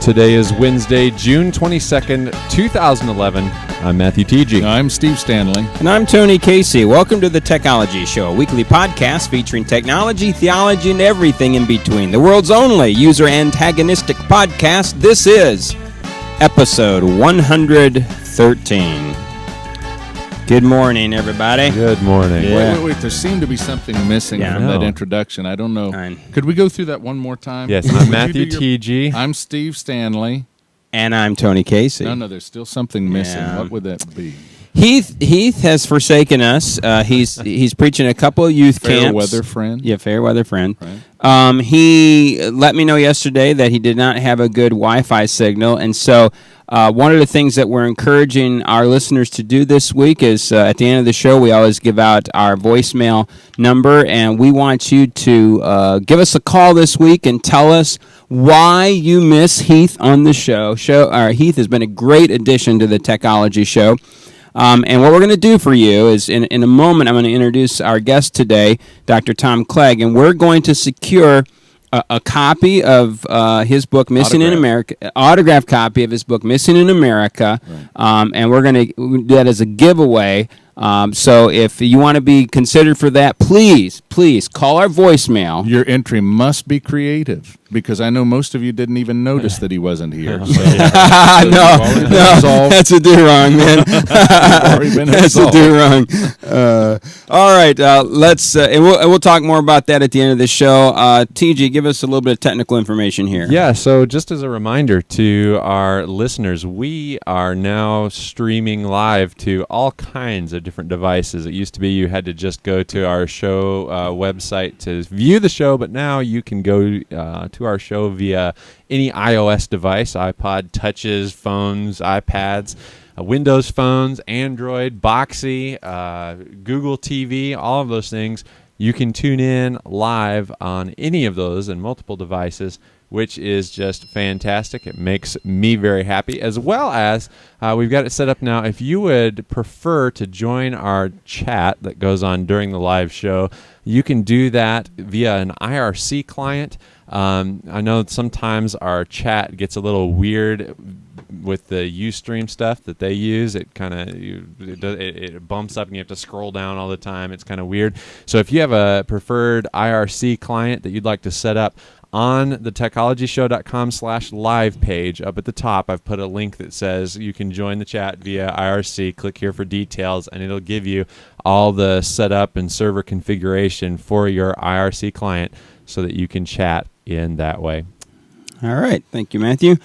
Today is Wednesday, June 22nd, 2011. I'm Matthew T.G. I'm Steve Stanley. And I'm Tony Casey. Welcome to the Technology Show, a weekly podcast featuring technology, theology, and everything in between. The world's only user-antagonistic podcast. This is episode 113. Good morning, everybody. Good morning. Yeah. Wait. There seemed to be something missing from that introduction. I don't know. Could we go through that one more time? Yes, I'm Matthew T.G. I'm Steve Stanley. And I'm Tony Casey. No, there's still something missing. Yeah. What would that be? Heath has forsaken us. He's preaching a couple of youth camps. Fair weather friend. Yeah, fair weather friend. Right. He let me know yesterday that he did not have a good Wi-Fi signal, and so one of the things that we're encouraging our listeners to do this week is at the end of the show, we always give out our voicemail number, and we want you to give us a call this week and tell us why you miss Heath on the show. Heath has been a great addition to the Technology Show. And what we're going to do for you is, in a moment, I'm going to introduce our guest today, Dr. Tom Clegg, and we're going to secure a copy of his book, Missing in America, autographed copy of his book, Missing in America, right. And we're going to do that as a giveaway. So if you want to be considered for that, please call our voicemail. Your entry must be creative, because I know most of you didn't even notice that he wasn't here. So, no, that's a do wrong, man. That's a do wrong. All right, let's and we'll talk more about that at the end of the show. TG, give us a little bit of technical information here. Yeah, so just as a reminder to our listeners, we are now streaming live to all kinds of different devices. It used to be you had to just go to our show website to view the show, but now you can go to our show via any iOS device, iPod touches, phones, iPads, Windows phones, Android, Boxy, Google TV, all of those things. You can tune in live on any of those and multiple devices, which is just fantastic. It makes me very happy, as well as we've got it set up now. If you would prefer to join our chat that goes on during the live show, you can do that via an IRC client. I know that sometimes our chat gets a little weird with the Ustream stuff that they use. It kind of it bumps up and you have to scroll down all the time. It's kind of weird. So if you have a preferred IRC client that you'd like to set up, on the technologyshow.com/live page up at the top, I've put a link that says you can join the chat via IRC. Click here for details, and it'll give you all the setup and server configuration for your IRC client so that you can chat in that way. All right. Thank you, Matthew.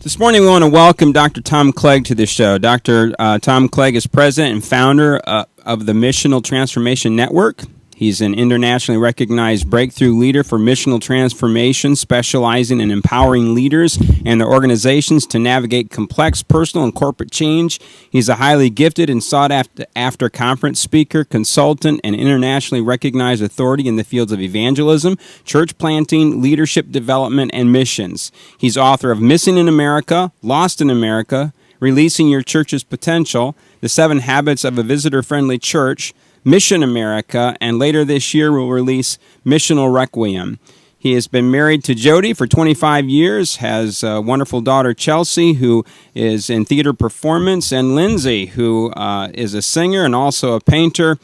This morning, we want to welcome Dr. Tom Clegg to the show. Dr. Tom Clegg is president and founder of the Missional Transformation Network. He's an internationally recognized breakthrough leader for missional transformation, specializing in empowering leaders and their organizations to navigate complex personal and corporate change. He's a highly gifted and sought-after conference speaker, consultant, and internationally recognized authority in the fields of evangelism, church planting, leadership development, and missions. He's author of Missing in America, Lost in America, Releasing Your Church's Potential, The 7 Habits of a Visitor-Friendly Church, Mission America, and later this year will release Missional Requiem. He has been married to Jody for 25 years, has a wonderful daughter, Chelsea, who is in theater performance, and Lindsay, who is a singer and also a painter.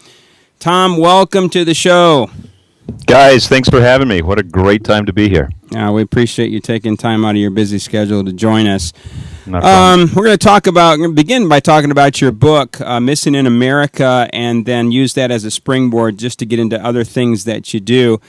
Tom, welcome to the show. Guys, thanks for having me. What a great time to be here. We appreciate you taking time out of your busy schedule to join us. We're going to begin by talking about your book, Missing in America, and then use that as a springboard just to get into other things that you do.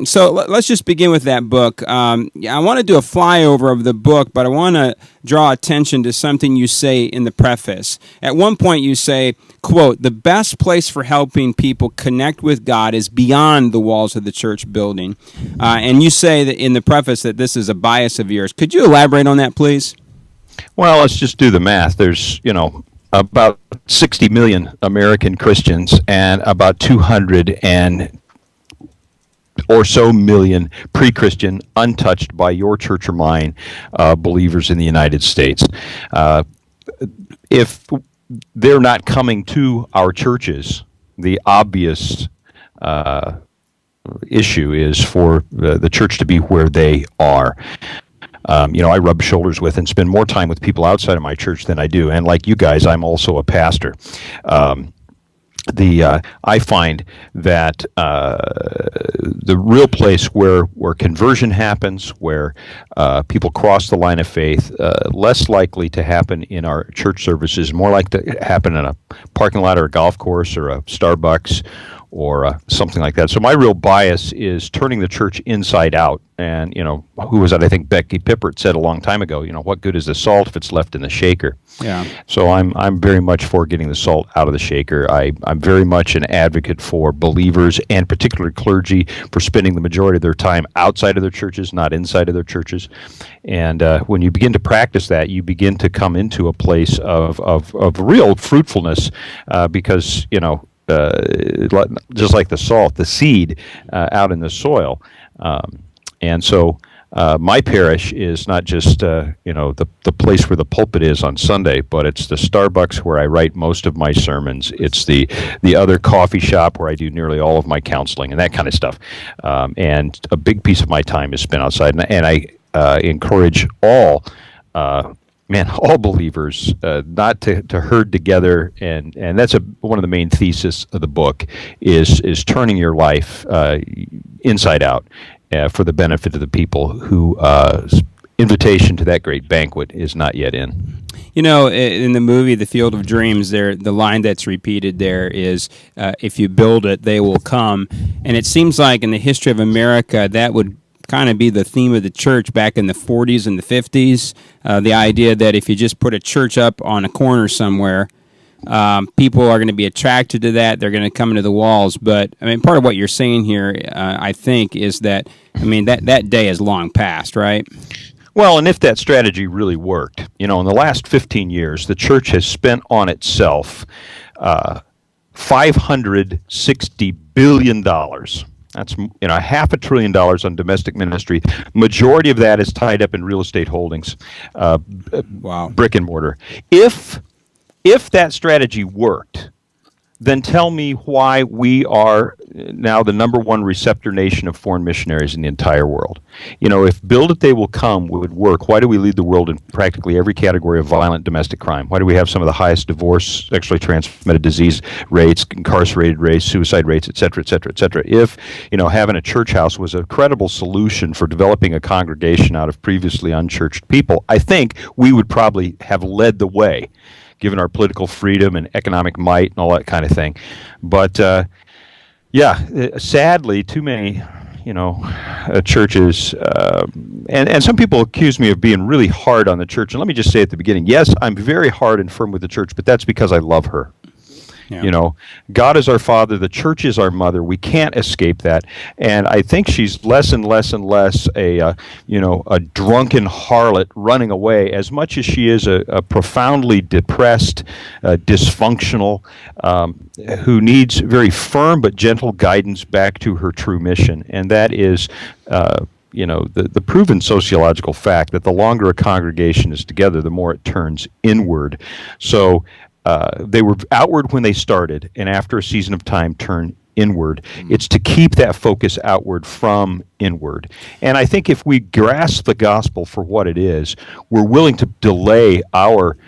So let's just begin with that book. I want to do a flyover of the book, but I want to draw attention to something you say in the preface. At one point you say, quote, "The best place for helping people connect with God is beyond the walls of the church building." And you say that in the preface that this is a bias of yours. Could you elaborate on that, please? Well, let's just do the math. There's, about 60 million American Christians and about 200 or so million pre-Christian, untouched by your church or mine, believers in the United States. If they're not coming to our churches, the obvious issue is for the church to be where they are. I rub shoulders with and spend more time with people outside of my church than I do. And like you guys, I'm also a pastor. I find that the real place where conversion happens, where people cross the line of faith, less likely to happen in our church services, more likely to happen in a parking lot or a golf course or a Starbucks or something like that. So my real bias is turning the church inside out. And, who was that? I think Becky Pippert said a long time ago, what good is the salt if it's left in the shaker? Yeah. So I'm very much for getting the salt out of the shaker. I'm very much an advocate for believers and particularly clergy for spending the majority of their time outside of their churches, not inside of their churches. And when you begin to practice that, you begin to come into a place of real fruitfulness because, just like the salt, the seed out in the soil. And so my parish is not just, the place where the pulpit is on Sunday, but it's the Starbucks where I write most of my sermons. It's the other coffee shop where I do nearly all of my counseling and that kind of stuff. And a big piece of my time is spent outside. And I encourage all believers not to herd together, and that's one of the main thesis of the book is turning your life inside out for the benefit of the people who invitation to that great banquet is not yet in. In the movie The Field of Dreams, the line that's repeated there is, if you build it, they will come. And it seems like in the history of America, that would kind of be the theme of the church back in the 40s and the 50s. The idea that if you just put a church up on a corner somewhere, people are going to be attracted to that. They're going to come into the walls. But, part of what you're saying here, I think, is that, that day is long past, right? Well, and if that strategy really worked, in the last 15 years, the church has spent on itself $560 billion. That's $500 billion on domestic ministry. Majority of that is tied up in real estate holdings, wow, brick and mortar. If that strategy worked, then tell me why we are now the number one receptor nation of foreign missionaries in the entire world. If Build It, They Will Come would work, why do we lead the world in practically every category of violent domestic crime? Why do we have some of the highest divorce, sexually transmitted disease rates, incarcerated rates, suicide rates, et cetera, et cetera, et cetera? If, having a church house was a credible solution for developing a congregation out of previously unchurched people, I think we would probably have led the way, given our political freedom and economic might and all that kind of thing. But, sadly, too many, churches, and some people accuse me of being really hard on the church. And let me just say at the beginning, yes, I'm very hard and firm with the church, but that's because I love her. Yeah. God is our father. The church is our mother. We can't escape that. And I think she's less and less and less a drunken harlot running away, as much as she is a profoundly depressed, dysfunctional, who needs very firm but gentle guidance back to her true mission. And that is, the proven sociological fact that the longer a congregation is together, the more it turns inward. So, they were outward when they started, and after a season of time, turn inward. It's to keep that focus outward from inward. And I think if we grasp the gospel for what it is, we're willing to delay our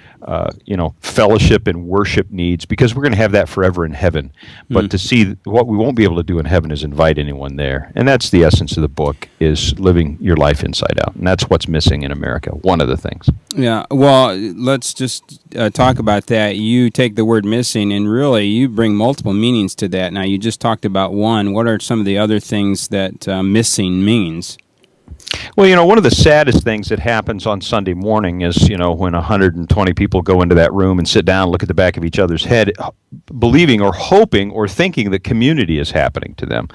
fellowship and worship needs, because we're going to have that forever in heaven. But to see what we won't be able to do in heaven is invite anyone there. And that's the essence of the book, is living your life inside out. And that's what's missing in America, one of the things. Yeah, well, let's just talk about that. You take the word missing, and really you bring multiple meanings to that. Now, you just talked about one. What are some of the other things that missing means? Well, one of the saddest things that happens on Sunday morning is, when 120 people go into that room and sit down, look at the back of each other's head, believing or hoping or thinking that community is happening to them.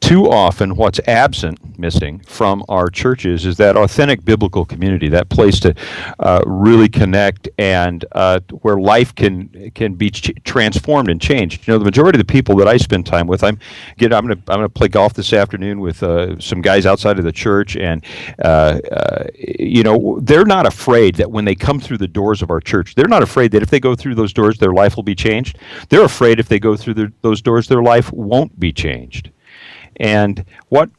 too often what's missing from our churches is that authentic biblical community, that place to really connect and where life can be transformed and changed. You know, the majority of the people that I spend time with, I'm gonna play golf this afternoon with some guys outside of the church, and you know, they're not afraid that when they come through the doors of our church, they're not afraid that if they go through those doors, their life will be changed. They're afraid if they go through those doors, their life won't be changed. And what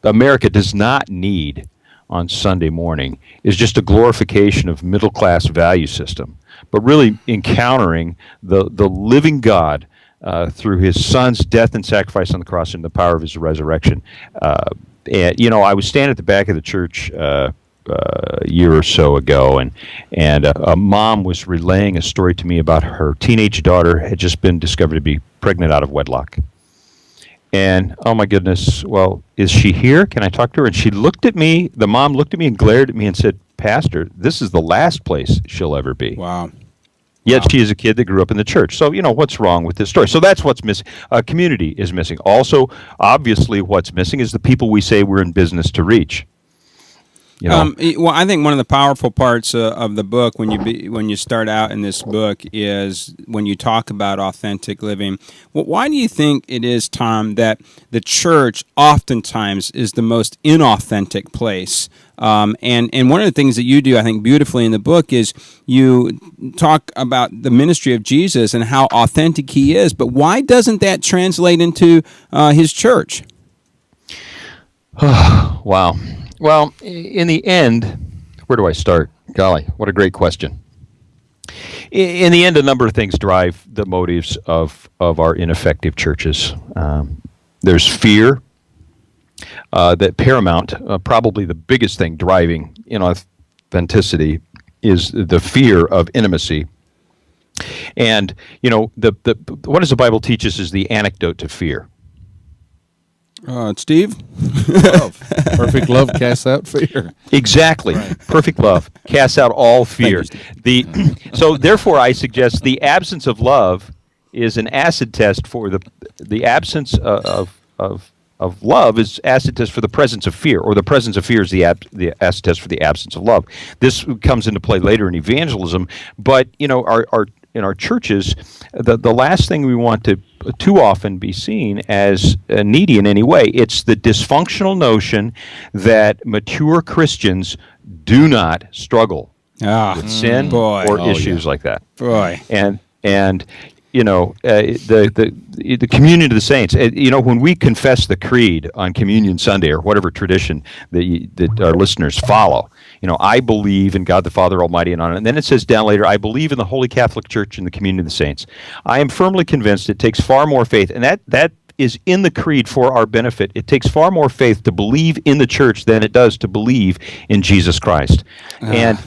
America does not need on Sunday morning is just a glorification of middle-class value system, but really encountering the living God through his Son's death and sacrifice on the cross and the power of his resurrection. And, you know, I was standing at the back of the church a year or so ago, and a mom was relaying a story to me about her teenage daughter had just been discovered to be pregnant out of wedlock. And, oh my goodness, well, is she here? Can I talk to her? And she looked at me, the mom looked at me and glared at me and said, Pastor, this is the last place she'll ever be. Wow. Yet she is a kid that grew up in the church. So, you know, what's wrong with this story? So that's what's missing. Community is missing. Also, obviously, what's missing is the people we say we're in business to reach. You know? Well, I think one of the powerful parts of the book when you start out in this book is when you talk about authentic living. Well, why do you think it is, Tom, that the church oftentimes is the most inauthentic place? And one of the things that you do, I think, beautifully in the book is you talk about the ministry of Jesus and how authentic he is. But why doesn't that translate into his church? Wow. Well, in the end, where do I start? Golly, what a great question. In the end, a number of things drive the motives of our ineffective churches. There's fear, that paramount, probably the biggest thing driving inauthenticity is the fear of intimacy. And, you know, what does the Bible teach us is the antidote to fear? Steve? Love. Perfect love casts out fear. Exactly. Right. Perfect love casts out all fear. So therefore, I suggest the absence of love is an acid test for the absence of love is acid test for the presence of fear, or the presence of fear is the acid test for the absence of love. This comes into play later in evangelism, but you know, in our churches, the last thing we want to too often be seen as needy in any way. It's the dysfunctional notion that mature Christians do not struggle with sin or issues like that. Boy. And you know, the communion of the saints. You know, when we confess the creed on Communion Sunday or whatever tradition that our listeners follow, you know, I believe in God the Father Almighty, and then it says down later, I believe in the Holy Catholic Church and the communion of the saints. I am firmly convinced it takes far more faith, and that is in the creed for our benefit. It takes far more faith to believe in the church than it does to believe in Jesus Christ. And,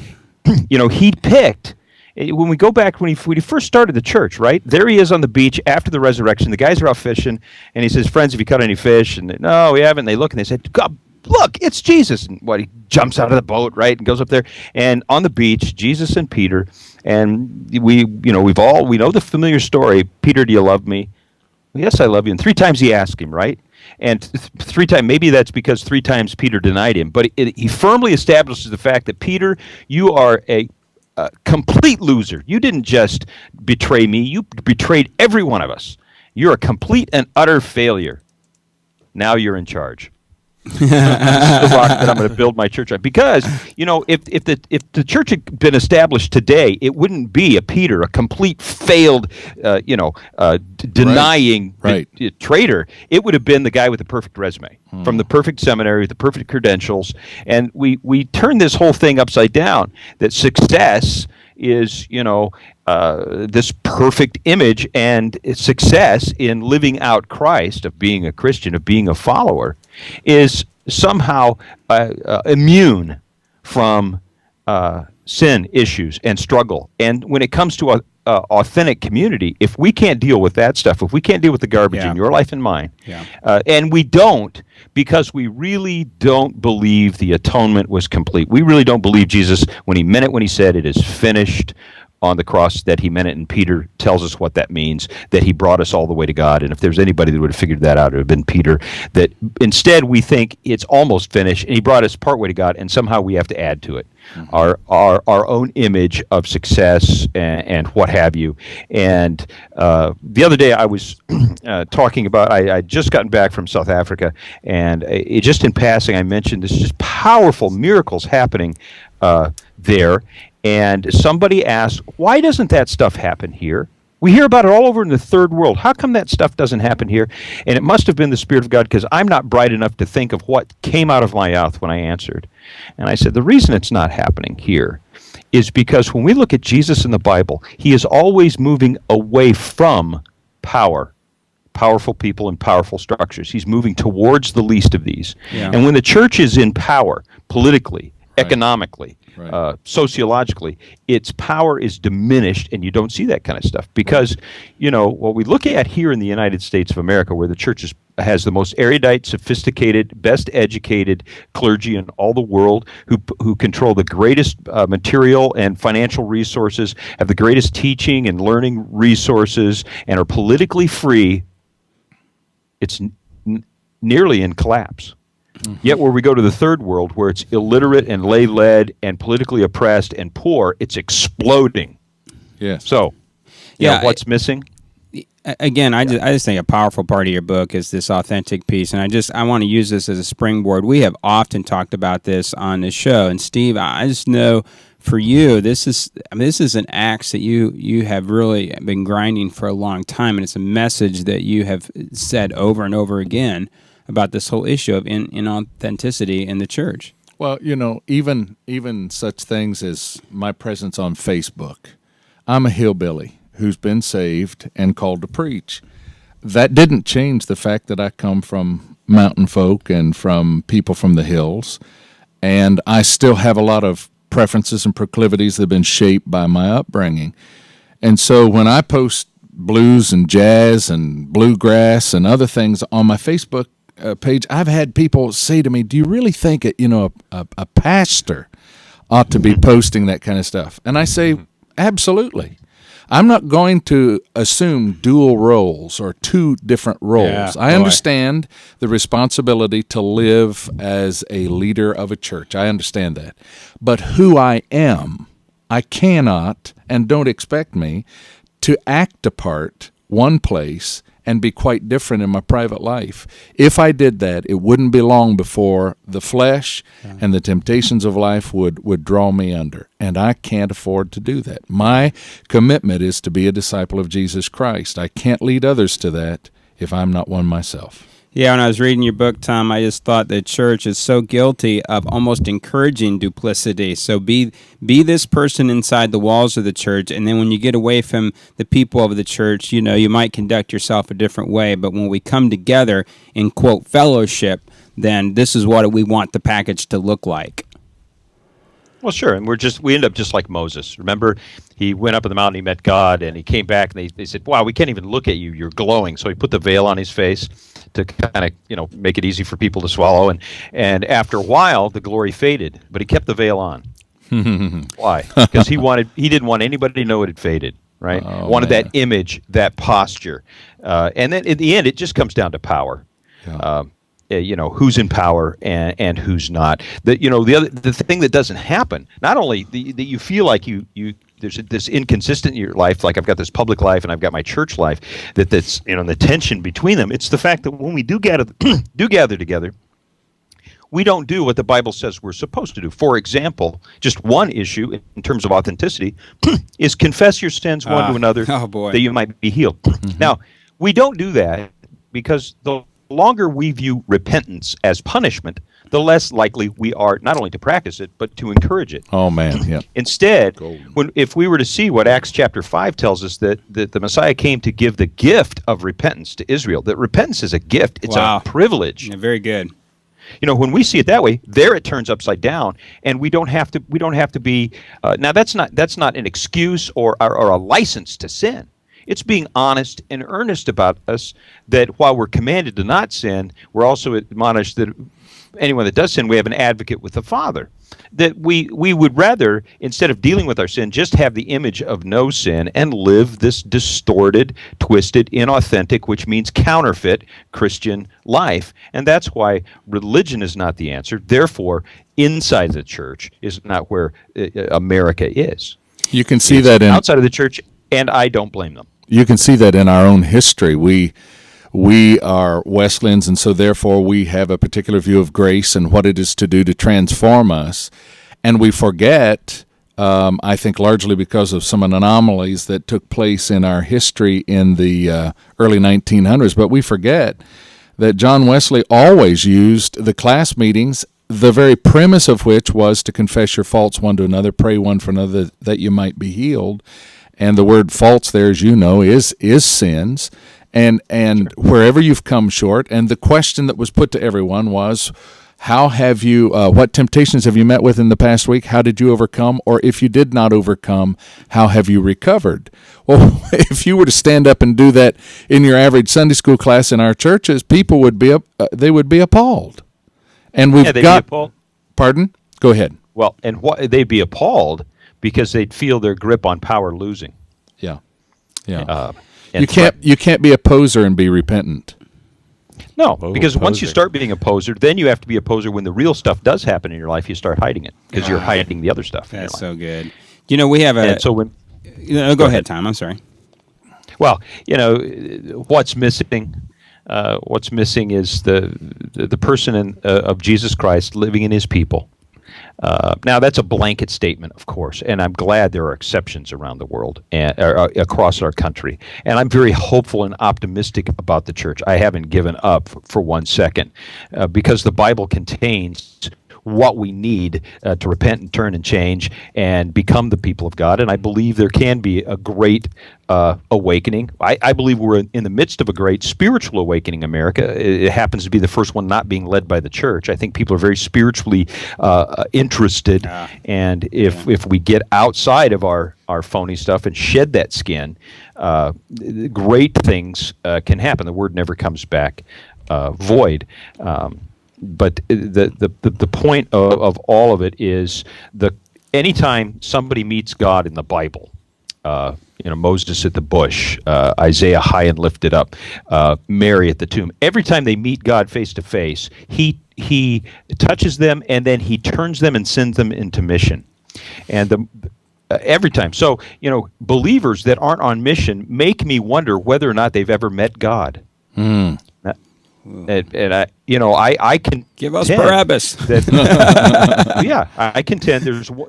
you know, he picked, when we go back, when he first started the church, right? There he is on the beach after the resurrection. The guys are out fishing, and he says, friends, have you caught any fish? And no, we haven't. And they look, and they said, God, look, it's Jesus. And he jumps out of the boat, right, and goes up there. And on the beach, Jesus and Peter, and we know the familiar story. Peter, do you love me? Well, yes, I love you. And 3 times he asked him, right? And 3 times, maybe that's because 3 times Peter denied him. But he firmly establishes the fact that, Peter, you are a complete loser. You didn't just betray me. You betrayed every one of us. You're a complete and utter failure. Now you're in charge. This is the rock that I'm going to build my church on. Because, you know, if the church had been established today, it wouldn't be a Peter, a complete failed, denying traitor. It would have been the guy with the perfect resume, from the perfect seminary, with the perfect credentials. And we turn this whole thing upside down, that success is, you know, this perfect image, and success in living out Christ, of being a Christian, of being a follower, is somehow immune from sin issues and struggle. And when it comes to authentic community, if we can't deal with that stuff, if we can't deal with the garbage in your life and mine, and we don't, because we really don't believe the atonement was complete. We really don't believe Jesus when he meant it when he said it is finished. on the cross that he meant it, and Peter tells us what that means, that he brought us all the way to God. And if there's anybody that would have figured that out, it would have been Peter. That instead we think it's almost finished, and he brought us partway to God, and somehow we have to add to it. Our own image of success and what have you. And the other day I was talking about, I'd just gotten back from South Africa, and just in passing I mentioned this just powerful miracles happening there. And somebody asked, why doesn't that stuff happen here? We hear about it all over in the third world. How come that stuff doesn't happen here? And it must have been the Spirit of God, because I'm not bright enough to think of what came out of my mouth when I answered. And I said, the reason it's not happening here is because when we look at Jesus in the Bible, he is always moving away from power, powerful people and powerful structures. He's moving towards the least of these. Yeah. And when the church is in power, politically, economically, sociologically, its power is diminished, and you don't see that kind of stuff because, what we look at here in the United States of America, where the church has the most erudite, sophisticated, best educated clergy in all the world, who control the greatest material and financial resources, have the greatest teaching and learning resources, and are politically free, it's nearly in collapse. Yet where we go to the third world, where it's illiterate and lay-led and politically oppressed and poor, it's exploding. Yes. So, what's missing? Again, I just think a powerful part of your book is this authentic piece, and I want to use this as a springboard. We have often talked about this on the show, and Steve, I just know for you, this is an axe that you have really been grinding for a long time, and it's a message that you have said over and over again about this whole issue of inauthenticity in the church. Well, even such things as my presence on Facebook. I'm a hillbilly who's been saved and called to preach. That didn't change the fact that I come from mountain folk and from people from the hills, and I still have a lot of preferences and proclivities that have been shaped by my upbringing. And so when I post blues and jazz and bluegrass and other things on my Facebook page, I've had people say to me, do you really think a pastor ought to be posting that kind of stuff? And I say, absolutely. I'm not going to assume dual roles or two different roles. Yeah, I understand the responsibility to live as a leader of a church. I understand that. But who I am, I cannot, and don't expect me, to act a part one place and be quite different in my private life. If I did that, it wouldn't be long before the flesh and the temptations of life would draw me under, and I can't afford to do that. My commitment is to be a disciple of Jesus Christ. I can't lead others to that if I'm not one myself. Yeah, when I was reading your book, Tom, I just thought the church is so guilty of almost encouraging duplicity. So be this person inside the walls of the church, and then when you get away from the people of the church, you might conduct yourself a different way. But when we come together in, quote, fellowship, then this is what we want the package to look like. Well, sure, and we end up just like Moses. Remember, he went up on the mountain, he met God, and he came back, and they said, wow, we can't even look at you, you're glowing. So he put the veil on his face to kind of, make it easy for people to swallow. And after a while, the glory faded, but he kept the veil on. Why? Because he didn't want anybody to know it had faded, right? Wanted that image, that posture. And then in the end, it just comes down to power. Yeah. Who's in power and who's not. The thing that doesn't happen, not only that you feel like there's this inconsistent in your life, like I've got this public life and I've got my church life, that's the tension between them. It's the fact that when we do gather together, we don't do what the Bible says we're supposed to do. For example, just one issue in terms of authenticity is confess your sins one to another that you might be healed. Now, we don't do that because the longer we view repentance as punishment, the less likely we are not only to practice it, but to encourage it. Oh, man, yeah. Instead, if we were to see what Acts chapter 5 tells us, that the Messiah came to give the gift of repentance to Israel, that repentance is a gift. It's a privilege. Yeah, very good. When we see it that way, there it turns upside down, and we don't have to be. Now, that's not an excuse or a license to sin. It's being honest and earnest about us, that while we're commanded to not sin, we're also admonished that anyone that does sin, we have an advocate with the Father. that we would rather, instead of dealing with our sin, just have the image of no sin and live this distorted, twisted, inauthentic, which means counterfeit Christian life. And that's why religion is not the answer. Therefore, inside the church is not where America is. You can see that outside of the church, and I don't blame them. You can see that in our own history. We are Wesleyans, and so therefore we have a particular view of grace and what it is to do to transform us. And we forget, I think largely because of some anomalies that took place in our history in the early 1900s, but we forget that John Wesley always used the class meetings, the very premise of which was to confess your faults one to another, pray one for another that you might be healed. And the word faults there, as you know, is sins. And wherever you've come short, and the question that was put to everyone was, how have you, what temptations have you met with in the past week? How did you overcome? Or if you did not overcome, how have you recovered? Well, if you were to stand up and do that in your average Sunday school class in our churches, people would be they would be appalled. And we've they'd got. be appalled. Pardon? Go ahead. Well, and they'd be appalled because they'd feel their grip on power losing. Yeah. Yeah. You can't be a poser and be repentant. No, because once you start being a poser, then you have to be a poser when the real stuff does happen in your life. You start hiding it because you're hiding the other stuff. That's so good. You know, we have a. And so when. Go ahead, Tom. I'm sorry. Well, what's missing? What's missing is the person of Jesus Christ living in His people. Now, that's a blanket statement, of course, and I'm glad there are exceptions around the world and across our country. And I'm very hopeful and optimistic about the church. I haven't given up for 1 second because the Bible contains what we need to repent and turn and change and become the people of God. And I believe there can be a great awakening. I believe we're in the midst of a great spiritual awakening in America. It happens to be the first one not being led by the church. I think people are very spiritually interested. And if we get outside of our phony stuff and shed that skin, great things can happen. The word never comes back void. But the point of all of it is anytime somebody meets God in the Bible, Moses at the bush, Isaiah high and lifted up, Mary at the tomb. Every time they meet God face to face, he touches them and then he turns them and sends them into mission. And every time. So, believers that aren't on mission make me wonder whether or not they've ever met God. And I can give us Barabbas. I contend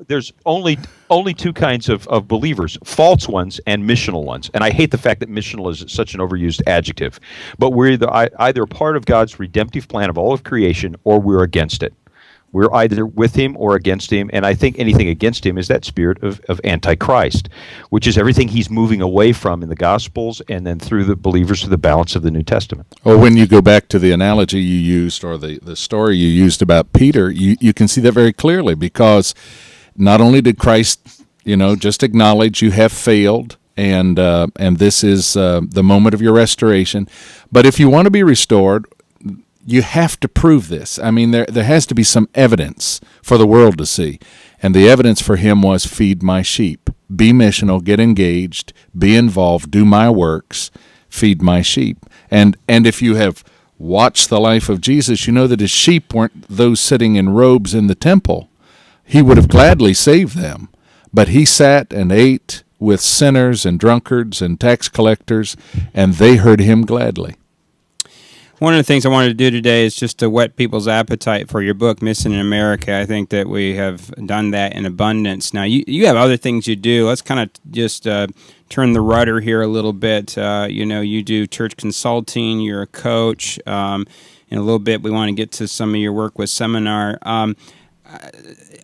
there's only two kinds of believers: false ones and missional ones. And I hate the fact that missional is such an overused adjective. But we're either part of God's redemptive plan of all of creation, or we're against it. We're either with Him or against Him, and I think anything against Him is that spirit of Antichrist, which is everything He's moving away from in the Gospels and then through the believers to the balance of the New Testament. Well, when you go back to the analogy you used or the story you used about Peter, you can see that very clearly, because not only did Christ, just acknowledge you have failed, and this is the moment of your restoration, but if you want to be restored, you have to prove this. I mean, there has to be some evidence for the world to see. And the evidence for him was feed my sheep. Be missional, get engaged, be involved, do my works, feed my sheep. And if you have watched the life of Jesus, you know that his sheep weren't those sitting in robes in the temple. He would have gladly saved them. But he sat and ate with sinners and drunkards and tax collectors, and they heard him gladly. One of the things I wanted to do today is just to whet people's appetite for your book, Missing in America. I think that we have done that in abundance. Now, you have other things you do. Let's kind of just turn the rudder here a little bit. You do church consulting. You're a coach. In a little bit, we want to get to some of your work with Seminar.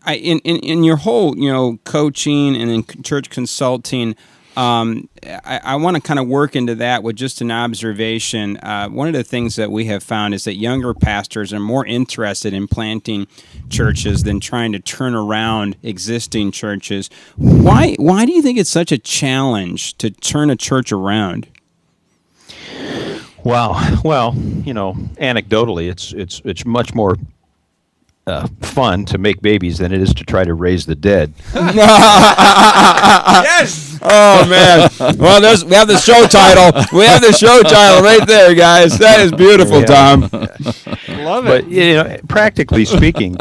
In your whole, coaching and in church consulting, I want to kind of work into that with just an observation. One of the things that we have found is that younger pastors are more interested in planting churches than trying to turn around existing churches. Why do you think it's such a challenge to turn a church around? Wow. Well, anecdotally, it's much more fun to make babies than it is to try to raise the dead. Yes. Oh man. Well, we have the show title. We have the show title right there, guys. That is beautiful, Tom. Love it. But practically speaking,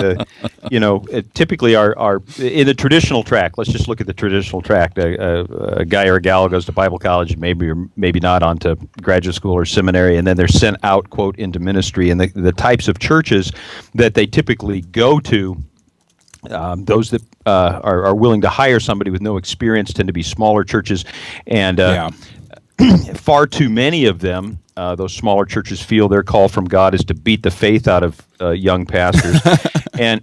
typically our in the traditional track. Let's just look at the traditional track. A guy or a gal goes to Bible college, maybe or maybe not onto graduate school or seminary, and then they're sent out, quote, into ministry. And the types of churches that they typically go to. Those that are willing to hire somebody with no experience tend to be smaller churches, and far too many of them, those smaller churches, feel their call from God is to beat the faith out of young pastors. And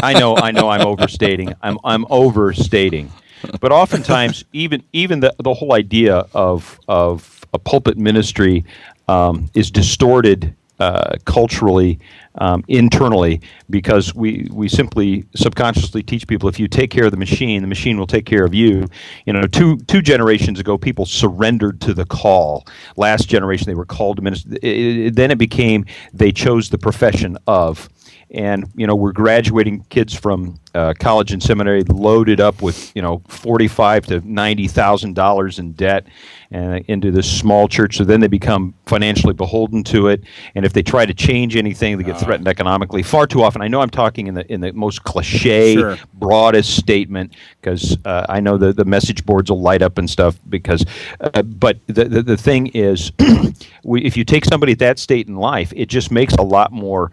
I know I'm overstating. I'm overstating, but oftentimes even the whole idea of a pulpit ministry is distorted culturally, internally, because we simply subconsciously teach people, if you take care of the machine will take care of you. Two generations ago, people surrendered to the call. Last generation, they were called to minister. Then it became they chose the profession of. And we're graduating kids from college and seminary loaded up with $45,000 to $90,000 in debt, and into this small church. So then they become financially beholden to it, and if they try to change anything, they get threatened economically. Far too often, I know I'm talking in the most cliche, broadest statement, because I know the message boards will light up and stuff. Because, but the thing is, if you take somebody at that state in life, it just makes a lot more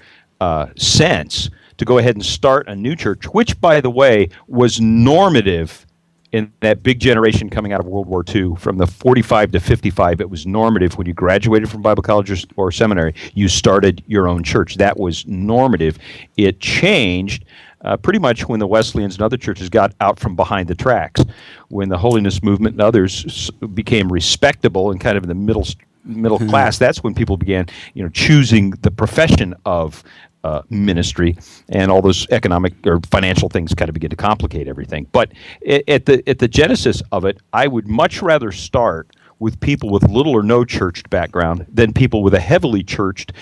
sense to go ahead and start a new church, which, by the way, was normative in that big generation coming out of World War II. From the 45 to 55, it was normative. When you graduated from Bible college or seminary, you started your own church. That was normative. It changed pretty much when the Wesleyans and other churches got out from behind the tracks, when the holiness movement and others became respectable and kind of in the middle class. That's when people began choosing the profession of ministry, and all those economic or financial things kind of begin to complicate everything. But at the genesis of it, I would much rather start with people with little or no churched background than people with a heavily churched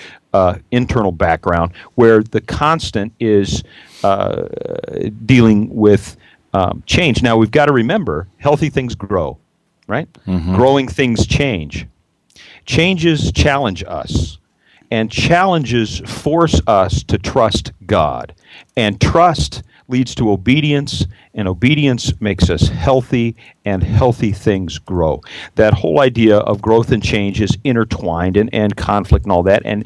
internal background, where the constant is dealing with change. Now, we've got to remember, healthy things grow, right? Mm-hmm. Growing things change. Changes challenge us, and challenges force us to trust God. And trust leads to obedience, and obedience makes us healthy, and healthy things grow. That whole idea of growth and change is intertwined, and conflict and all that, and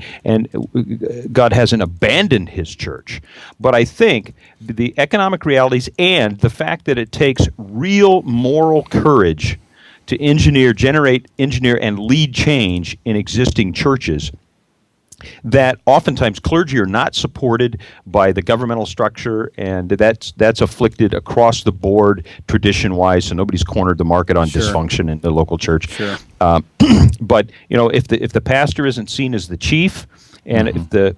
God hasn't abandoned his church. But I think the economic realities and the fact that it takes real moral courage to engineer, and lead change in existing churches, that oftentimes clergy are not supported by the governmental structure, and that's afflicted across the board tradition-wise, so nobody's cornered the market on dysfunction in the local church. Sure. But if the pastor isn't seen as the chief, and if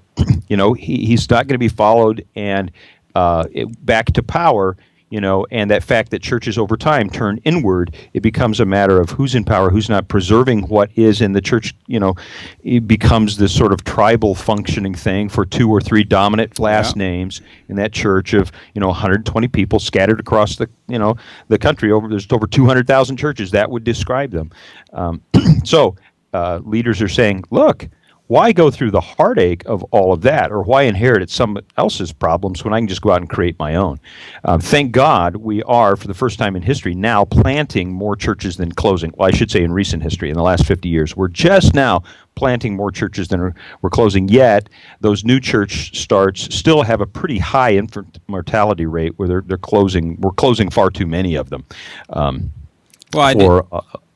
he's not going to be followed and back to power, and that fact that churches over time turn inward, it becomes a matter of who's in power, who's not, preserving what is in the church. It becomes this sort of tribal functioning thing for 2 or 3 dominant last names in that church of 120 people scattered across the country. There's over 200,000 churches. That would describe them. So leaders are saying, look, why go through the heartache of all of that, or why inherit someone else's problems when I can just go out and create my own? Thank God we are, for the first time in history, now planting more churches than closing. Well, I should say in recent history, in the last 50 years. We're just now planting more churches than we're closing, yet those new church starts still have a pretty high infant mortality rate, where they're closing. We're closing far too many of them.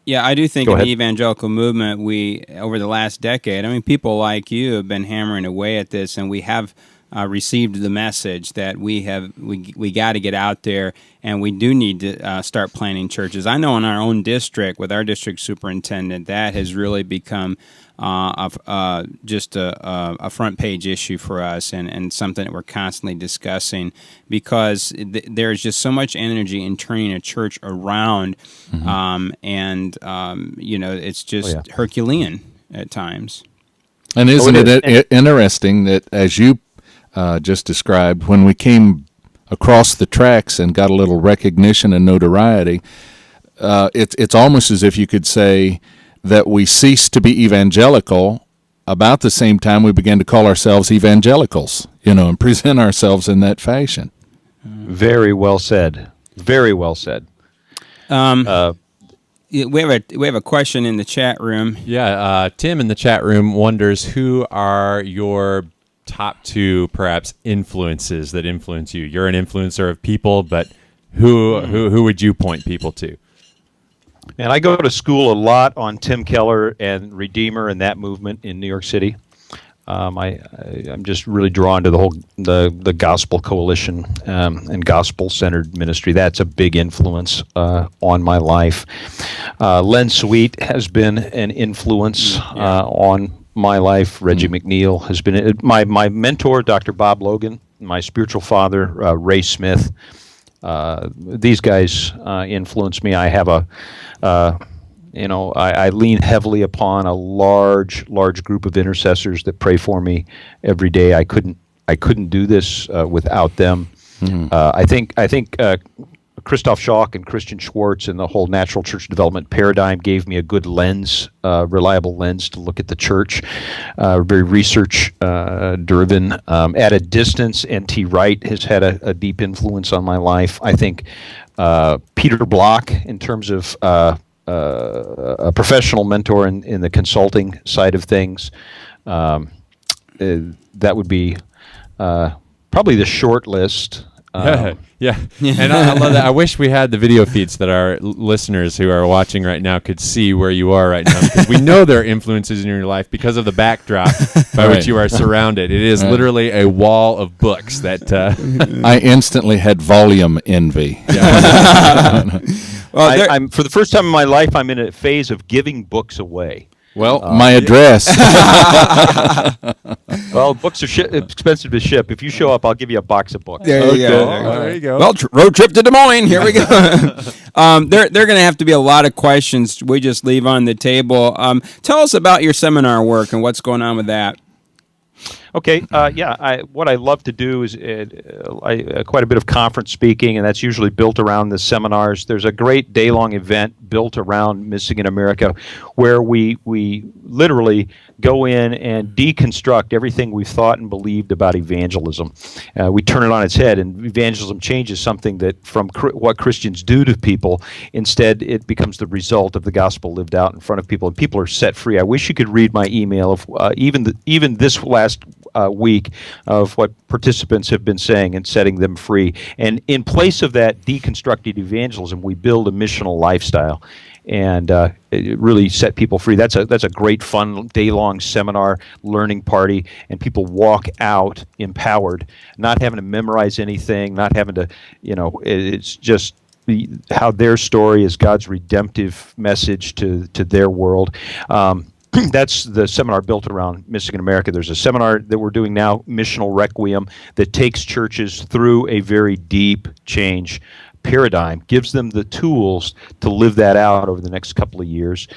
I do think in the evangelical movement, we, over the last decade, people like you have been hammering away at this, and we have received the message that we got to get out there, and we do need to start planting churches. I know in our own district, with our district superintendent, that has really become just a front page issue for us, and something that we're constantly discussing, because there's just so much energy in turning a church around, it's just Herculean at times. And isn't it interesting that as you just described, when we came across the tracks and got a little recognition and notoriety, it's almost as if you could say that we ceased to be evangelical about the same time we began to call ourselves evangelicals, and present ourselves in that fashion. Very well said. Very well said. We have a question in the chat room. Yeah, Tim in the chat room wonders, who are your top two, perhaps, influences that influence you? You're an influencer of people, but who would you point people to? And I go to school a lot on Tim Keller and Redeemer and that movement in New York City. I'm just really drawn to the Gospel Coalition and gospel-centered ministry. That's a big influence on my life. Len Sweet has been an influence on my life. Reggie McNeil has been my mentor. Dr. Bob Logan, my spiritual father, Ray Smith. These guys influence me. I have I lean heavily upon a large group of intercessors that pray for me every day. I couldn't do this without them. Mm-hmm. I think Christoph Schock and Christian Schwartz and the whole natural church development paradigm gave me a good lens, reliable lens to look at the church. Very research driven. At a distance, N.T. Wright has had a deep influence on my life. I think Peter Block, in terms of a professional mentor in the consulting side of things, that would be probably the short list. Yeah. And I love that. I wish we had the video feeds that our listeners who are watching right now could see where you are right now, because we know there are influences in your life because of the backdrop by which you are surrounded. It is literally a wall of books that I instantly had volume envy. Well, I'm for the first time in my life, I'm in a phase of giving books away. Well, my address. Well, books are expensive to ship. If you show up, I'll give you a box of books. There you go. There you go. Well, road trip to Des Moines. Here we go. There are going to have to be a lot of questions we just leave on the table. Tell us about your seminar work and what's going on with that. Okay, what I love to do is quite a bit of conference speaking, and that's usually built around the seminars. There's a great day-long event built around Missing in America, where we literally go in and deconstruct everything we've thought and believed about evangelism. We turn it on its head, and evangelism changes something that from what Christians do to people. Instead, it becomes the result of the gospel lived out in front of people, and people are set free. I wish you could read my email of even this last week of what participants have been saying and setting them free. And in place of that deconstructed evangelism, we build a missional lifestyle, and it really set people free. That's a great fun day-long seminar learning party, and people walk out empowered, not having to memorize anything, not having to, it's just how their story is God's redemptive message to their world. That's the seminar built around Missing in America. There's a seminar that we're doing now, Missional Requiem, that takes churches through a very deep change paradigm, gives them the tools to live that out over the next couple of years.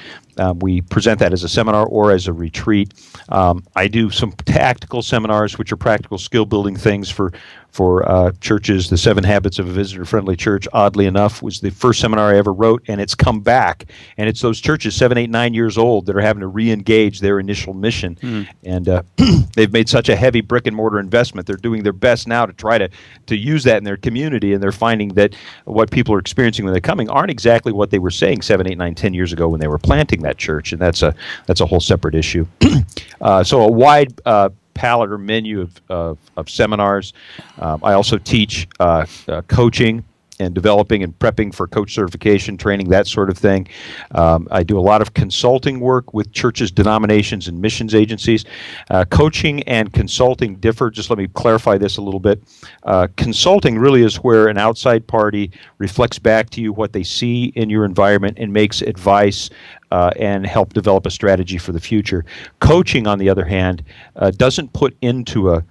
We present that as a seminar or as a retreat. I do some tactical seminars, which are practical skill-building things for churches. The 7 Habits of a Visitor-Friendly Church, oddly enough, was the first seminar I ever wrote, and it's come back. And it's those churches, 7, 8, 9 years old, that are having to re-engage their initial mission. And they've made such a heavy brick-and-mortar investment. They're doing their best now to try to use that in their community, and they're finding that what people are experiencing when they're coming aren't exactly what they were saying 7, 8, 9, 10 years ago when they were planting that church, and that's a whole separate issue. So a wide palette or menu of seminars. I also teach coaching and developing and prepping for coach certification, training, that sort of thing. I do a lot of consulting work with churches, denominations, and missions agencies. Coaching and consulting differ. Just let me clarify this a little bit. Consulting really is where an outside party reflects back to you what they see in your environment and makes advice and help develop a strategy for the future. Coaching, on the other hand, doesn't put into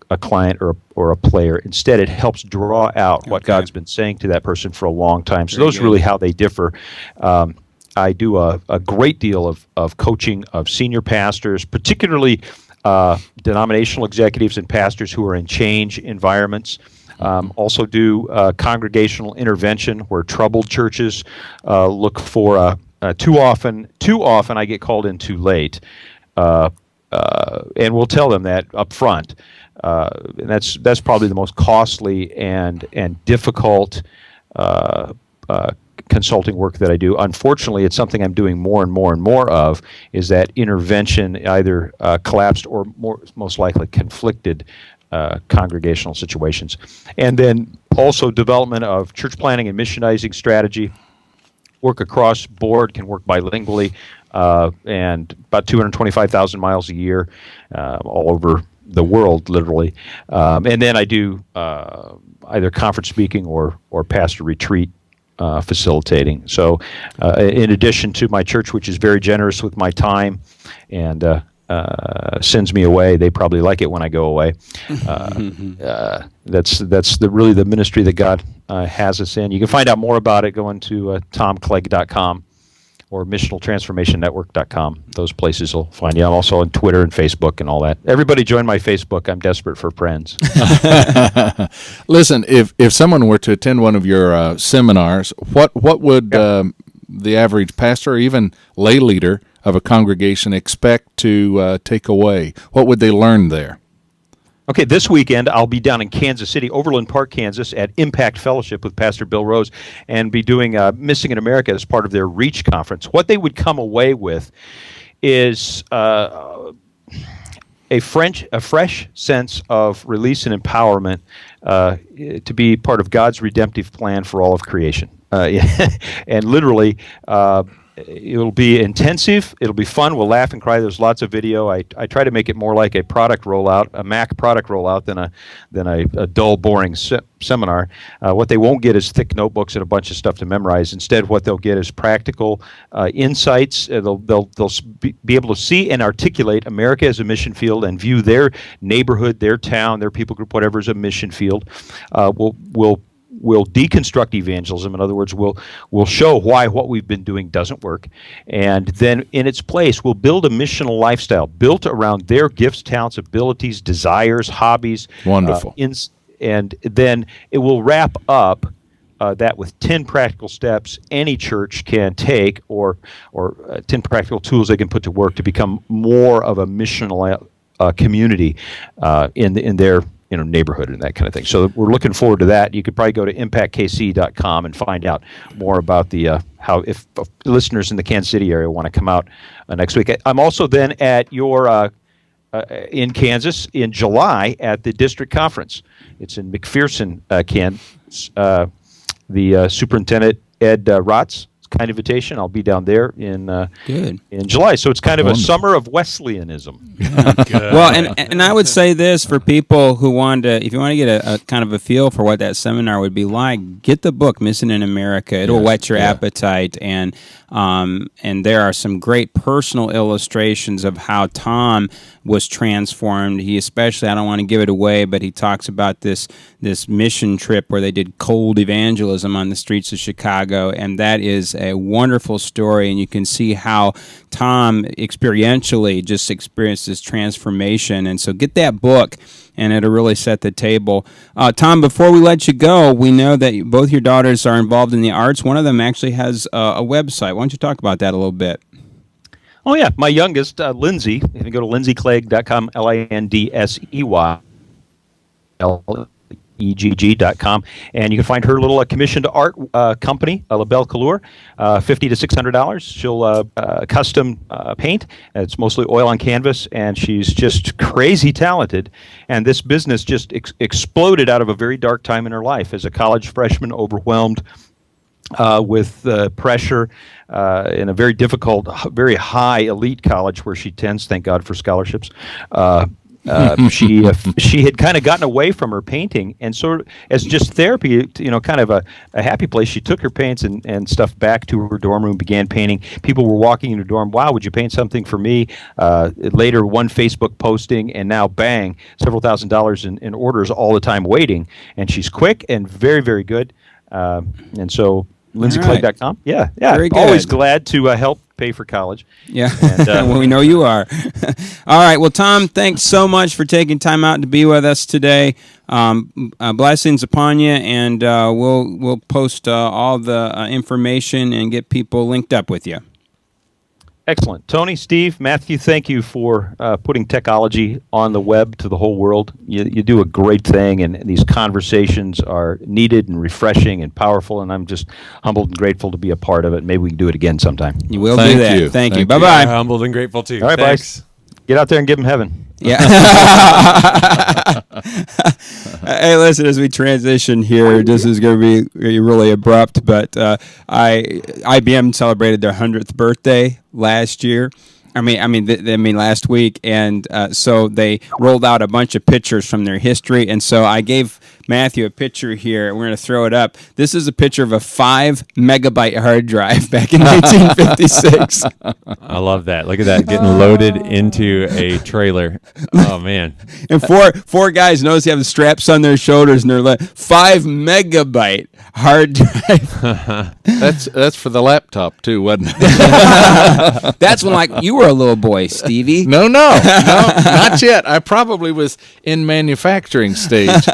a client or a player. Instead, it helps draw out what God's been saying to that person for a long time. So those are really how they differ. I do a great deal of coaching of senior pastors, particularly denominational executives and pastors who are in change environments. Also do congregational intervention where troubled churches look for too often I get called in too late, and we'll tell them that up front. And that's probably the most costly and difficult consulting work that I do. Unfortunately, it's something I'm doing more and more and more of, is that intervention, either collapsed or most likely conflicted congregational situations. And then also development of church planning and missionizing strategy. Work across board, can work bilingually, and about 225,000 miles a year, all over the world, literally. And then I do either conference speaking or pastor retreat facilitating. So in addition to my church, which is very generous with my time and sends me away, they probably like it when I go away. That's really the ministry that God has us in. You can find out more about it going to tomclegg.com or missionaltransformationnetwork.com. Those places will find you. I'm also on Twitter and Facebook and all that. Everybody join my Facebook. I'm desperate for friends. Listen, if someone were to attend one of your seminars, what would the average pastor or even lay leader of a congregation expect to take away? What would they learn there? Okay, this weekend I'll be down in Kansas City, Overland Park, Kansas, at Impact Fellowship with Pastor Bill Rose, and be doing Missing in America as part of their REACH conference. What they would come away with is a fresh sense of release and empowerment to be part of God's redemptive plan for all of creation. And literally, it'll be intensive. It'll be fun. We'll laugh and cry. There's lots of video. I try to make it more like a product rollout, a Mac product rollout, than a dull, boring seminar. What they won't get is thick notebooks and a bunch of stuff to memorize. Instead, what they'll get is practical insights. They'll be able to see and articulate America as a mission field and view their neighborhood, their town, their people group, whatever, as a mission field. We'll deconstruct evangelism. In other words, we'll show why what we've been doing doesn't work, and then in its place, we'll build a missional lifestyle built around their gifts, talents, abilities, desires, hobbies. Wonderful. And then it will wrap up that with 10 practical steps any church can take, or 10 practical tools they can put to work to become more of a missional community in their neighborhood and that kind of thing. So we're looking forward to that. You could probably go to impactkc.com and find out more about the how if listeners in the Kansas City area want to come out next week. I'm also then at your in Kansas in July at the district conference. It's in McPherson, Kansas. The superintendent Ed Rotz. Kind invitation. I'll be down there in July. So it's kind of a summer of Wesleyanism. Well, and I would say this for people who want to, if you want to get a kind of a feel for what that seminar would be like, get the book Missing in America. It'll whet your appetite, and there are some great personal illustrations of how Tom was transformed. He especially, I don't want to give it away, but he talks about this mission trip where they did cold evangelism on the streets of Chicago, and that is a wonderful story, and you can see how Tom experientially just experienced this transformation. And so get that book, and it'll really set the table. Tom, before we let you go, we know that both your daughters are involved in the arts. One of them actually has a website. Why don't you talk about that a little bit? Oh, yeah. My youngest, Lindsay, you can go to lindsayclegg.com, LINDSEYLEGG.com, and you can find her little commissioned art company, La Belle Couleur, $50 to $600. She'll custom paint. It's mostly oil on canvas, and she's just crazy talented. And this business just exploded out of a very dark time in her life as a college freshman, overwhelmed with pressure in a very difficult, very high elite college where she tends, thank God for scholarships. She had kind of gotten away from her painting, and sort of as just therapy, kind of a happy place. She took her paints and stuff back to her dorm room, began painting. People were walking in her dorm. Wow, would you paint something for me? Later, one Facebook posting, and now bang, several $1,000s in orders all the time waiting. And she's quick and very, very good. And so LindseyClegg.com. Yeah. Very good. Always glad to help pay for college. Yeah, And, well, we know you are. All right. Well, Tom, thanks so much for taking time out to be with us today. Blessings upon you, and we'll post all the information and get people linked up with you. Excellent. Tony, Steve, Matthew, thank you for putting technology on the web to the whole world. You do a great thing, and these conversations are needed and refreshing and powerful, and I'm just humbled and grateful to be a part of it. Maybe we can do it again sometime. You will Thank do that. you. Thank you. Thank Bye you. bye. I'm humbled and grateful too. All right, Thanks. boys. Get out there and give them heaven. Yeah. Hey, listen, as we transition here, this is going to be really abrupt, but IBM celebrated their 100th birthday last year. I mean, last week, and so they rolled out a bunch of pictures from their history, and so I gave Matthew a picture here. We're going to throw it up. This is a picture of a 5 megabyte hard drive back in 1956. I love that. Look at that, getting loaded into a trailer. Oh man! And four guys notice they have the straps on their shoulders, and they're like 5 megabyte hard drive. That's for the laptop too, wasn't it? That's when you were a little boy, Stevie. No, not yet. I probably was in manufacturing stage,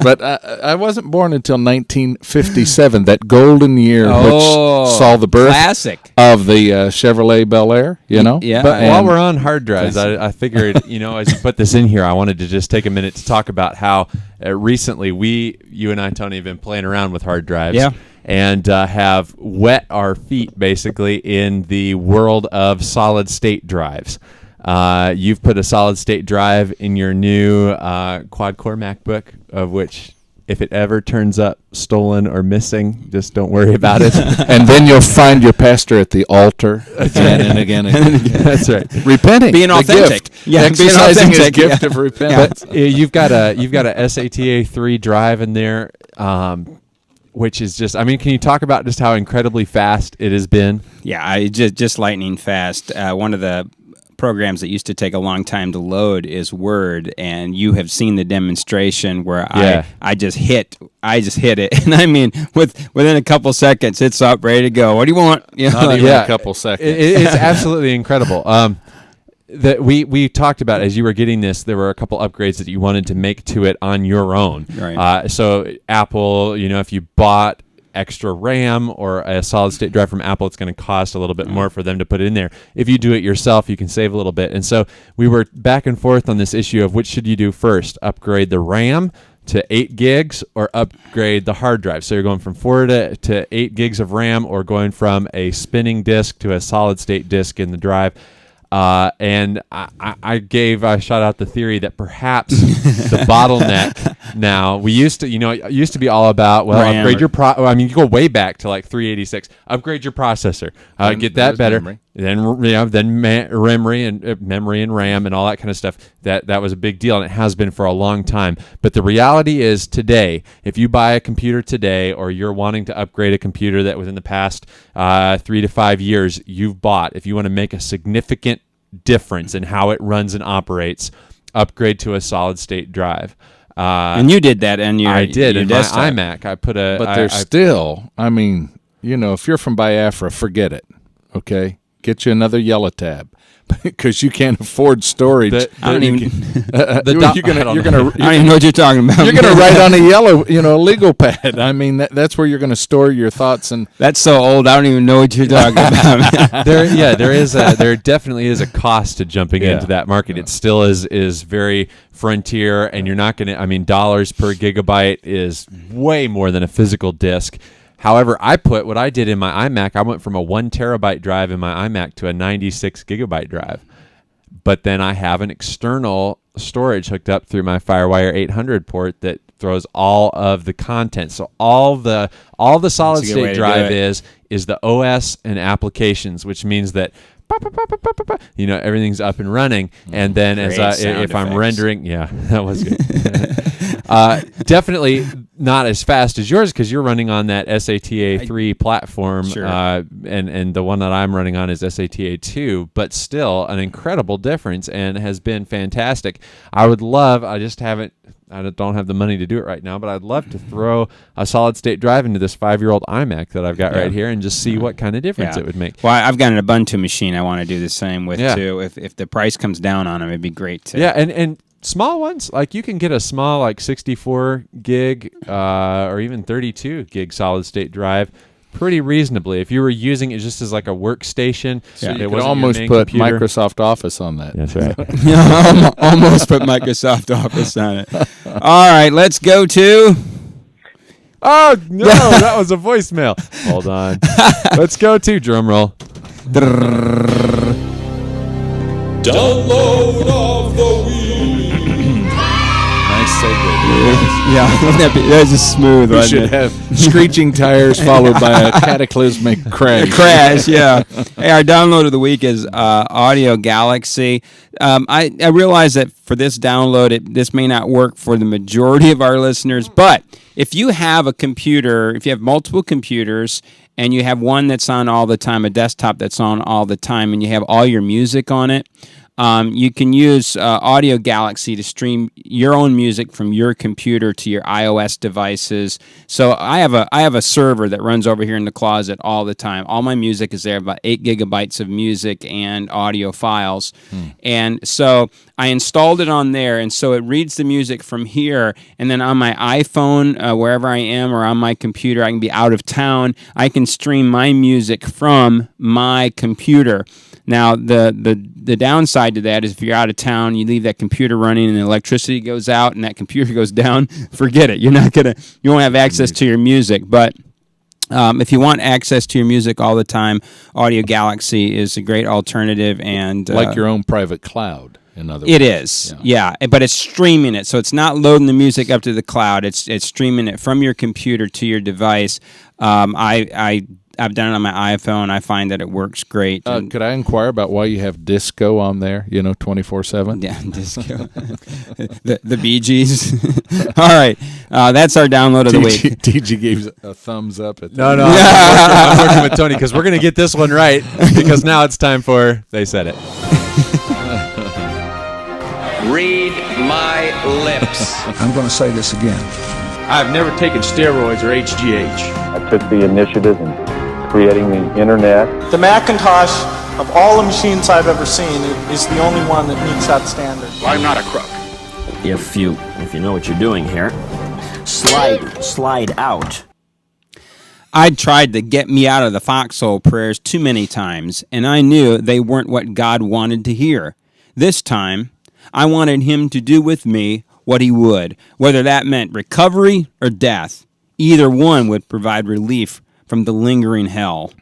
but I wasn't born until 1957, that golden year which saw the birth classic of the Chevrolet Bel Air, Yeah. But while we're on hard drives, I figured, as you put this in here, I wanted to just take a minute to talk about how recently you and I, Tony, have been playing around with hard drives. Yeah. And have wet our feet, basically, in the world of solid-state drives. You've put a solid-state drive in your new quad-core MacBook, of which, if it ever turns up stolen or missing, just don't worry about it. And then you'll find your pastor at the altar again and again and again. That's right. Repenting, being the authentic. gift. Yeah, being Exercising his authentic, gift yeah. of repentance. But you've got a SATA 3 drive in there, which is just, can you talk about just how incredibly fast it has been? Yeah, just lightning fast. One of the programs that used to take a long time to load is Word, and you have seen the demonstration where I just hit it, and within a couple seconds it's up, ready to go. What do you want? Not even a couple seconds. It's absolutely incredible. That we talked about as you were getting this, there were a couple upgrades that you wanted to make to it on your own. Right. So Apple, if you bought extra RAM or a solid state drive from Apple, it's going to cost a little bit more for them to put it in there. If you do it yourself, you can save a little bit. And so we were back and forth on this issue of which should you do first, upgrade the RAM to 8 gigs or upgrade the hard drive. So you're going from 4 to 8 gigs of RAM, or going from a spinning disk to a solid state disk in the drive. And I shot out the theory that perhaps the bottleneck now, we used to, it used to be all about, RAM. upgrade your you go way back to like 386, upgrade your processor, get that better. Memory. Then memory and RAM and all that kind of stuff. That was a big deal, and it has been for a long time. But the reality is today, if you buy a computer today, or you're wanting to upgrade a computer that within the past 3 to 5 years you've bought, if you want to make a significant difference in how it runs and operates, upgrade to a solid state drive. And you did that in your I did your in desktop. my iMac. I put a But there's still, if you're from Biafra, forget it. Okay, get you another yellow tab because you can't afford storage. I don't even. You're gonna I don't even know what you're talking about. you're gonna write on a yellow, legal pad. That's where you're gonna store your thoughts and. That's so old. I don't even know what you're talking about. there definitely is a cost to jumping Yeah. into that market. It still is very frontier, and you're not going to, dollars per gigabyte is way more than a physical disk. However, what I did in my iMac, I went from a 1 terabyte drive in my iMac to a 96 gigabyte drive. But then I have an external storage hooked up through my FireWire 800 port that throws all of the content. So all the solid That's a good way state to drive do it. is the OS and applications, which means that everything's up and running. And then Great if sound I'm effects. rendering, that was good. Definitely not as fast as yours because you're running on that SATA 3 platform, Sure. and the one that I'm running on is SATA 2, but still an incredible difference and has been fantastic. I don't have the money to do it right now, but I'd love to throw a solid state drive into this 5-year-old iMac that I've got right here and just see what kind of difference it would make. Well, I've got an Ubuntu machine I want to do the same with Yeah. too. If the price comes down on them, it'd be great too. Yeah, and small ones, like you can get a small 64 gig or even 32 gig solid state drive pretty reasonably if you were using it just as like a workstation. So you it could wasn't your almost main put computer. Microsoft Office on that. That's right. Almost put Microsoft Office on it. All right, let's go to. Oh no, that was a voicemail. Hold on. Let's go to drum roll. Download of the week. Nice segue. Yeah, that was just smooth. We wasn't should it? have screeching tires followed by a cataclysmic crash. Crash, yeah. Hey, our download of the week is Audio Galaxy. I realize that for this download, this may not work for the majority of our listeners, but if you have a computer, if you have multiple computers, and you have one that's on all the time, a desktop that's on all the time, and you have all your music on it, you can use Audio Galaxy to stream your own music from your computer to your iOS devices. So I have a server that runs over here in the closet all the time. All my music is there, about 8 gigabytes of music and audio files. And so I installed it on there, and so it reads the music from here, and then on my iPhone, wherever I am, or on my computer, I can be out of town, I can stream my music from my computer. Now, the downside to that is if you're out of town, you leave that computer running and the electricity goes out and that computer goes down, forget it. You won't have access to your music. But if you want access to your music all the time, Audio Galaxy is a great alternative. And Like your own private cloud, in other words. it is, yeah. But it's streaming it, so it's not loading the music up to the cloud. It's streaming it from your computer to your device. I've done it on my iPhone. I find that it works great. Could I inquire about why you have disco on there, 24/7? Yeah, disco. the Bee Gees. All right. That's our download of the week. TG gave a thumbs up at No, that. I'm working with Tony because we're going to get this one right because now it's time for They Said It. Read my lips. I'm going to say this again. I've never taken steroids or HGH. I took the initiative in creating the internet. The Macintosh, of all the machines I've ever seen, is the only one that meets that standard. I'm not a crook. If you know what you're doing here, slide out. I tried to get me out of the foxhole prayers too many times, and I knew they weren't what God wanted to hear. This time, I wanted him to do with me what he would, whether that meant recovery or death. Either one would provide relief from the lingering hell.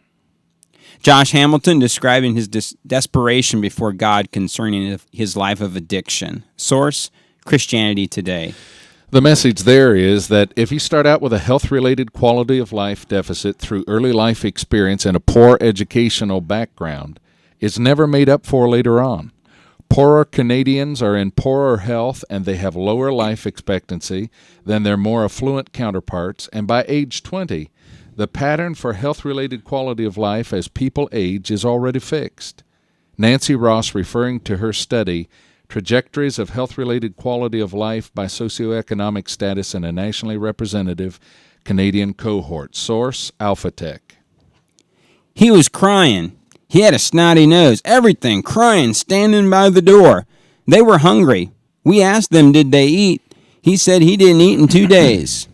Josh Hamilton describing his desperation before God concerning his life of addiction. Source, Christianity Today. The message there is that if you start out with a health-related quality of life deficit through early life experience and a poor educational background, it's never made up for later on. Poorer Canadians are in poorer health and they have lower life expectancy than their more affluent counterparts, and by age 20, the pattern for health-related quality of life as people age is already fixed. Nancy Ross, referring to her study, Trajectories of Health-Related Quality of Life by Socioeconomic Status in a Nationally Representative Canadian Cohort. Source, Alphatech. He was crying. He had a snotty nose, everything, crying, standing by the door. They were hungry. We asked them, did they eat? He said he didn't eat in 2 days.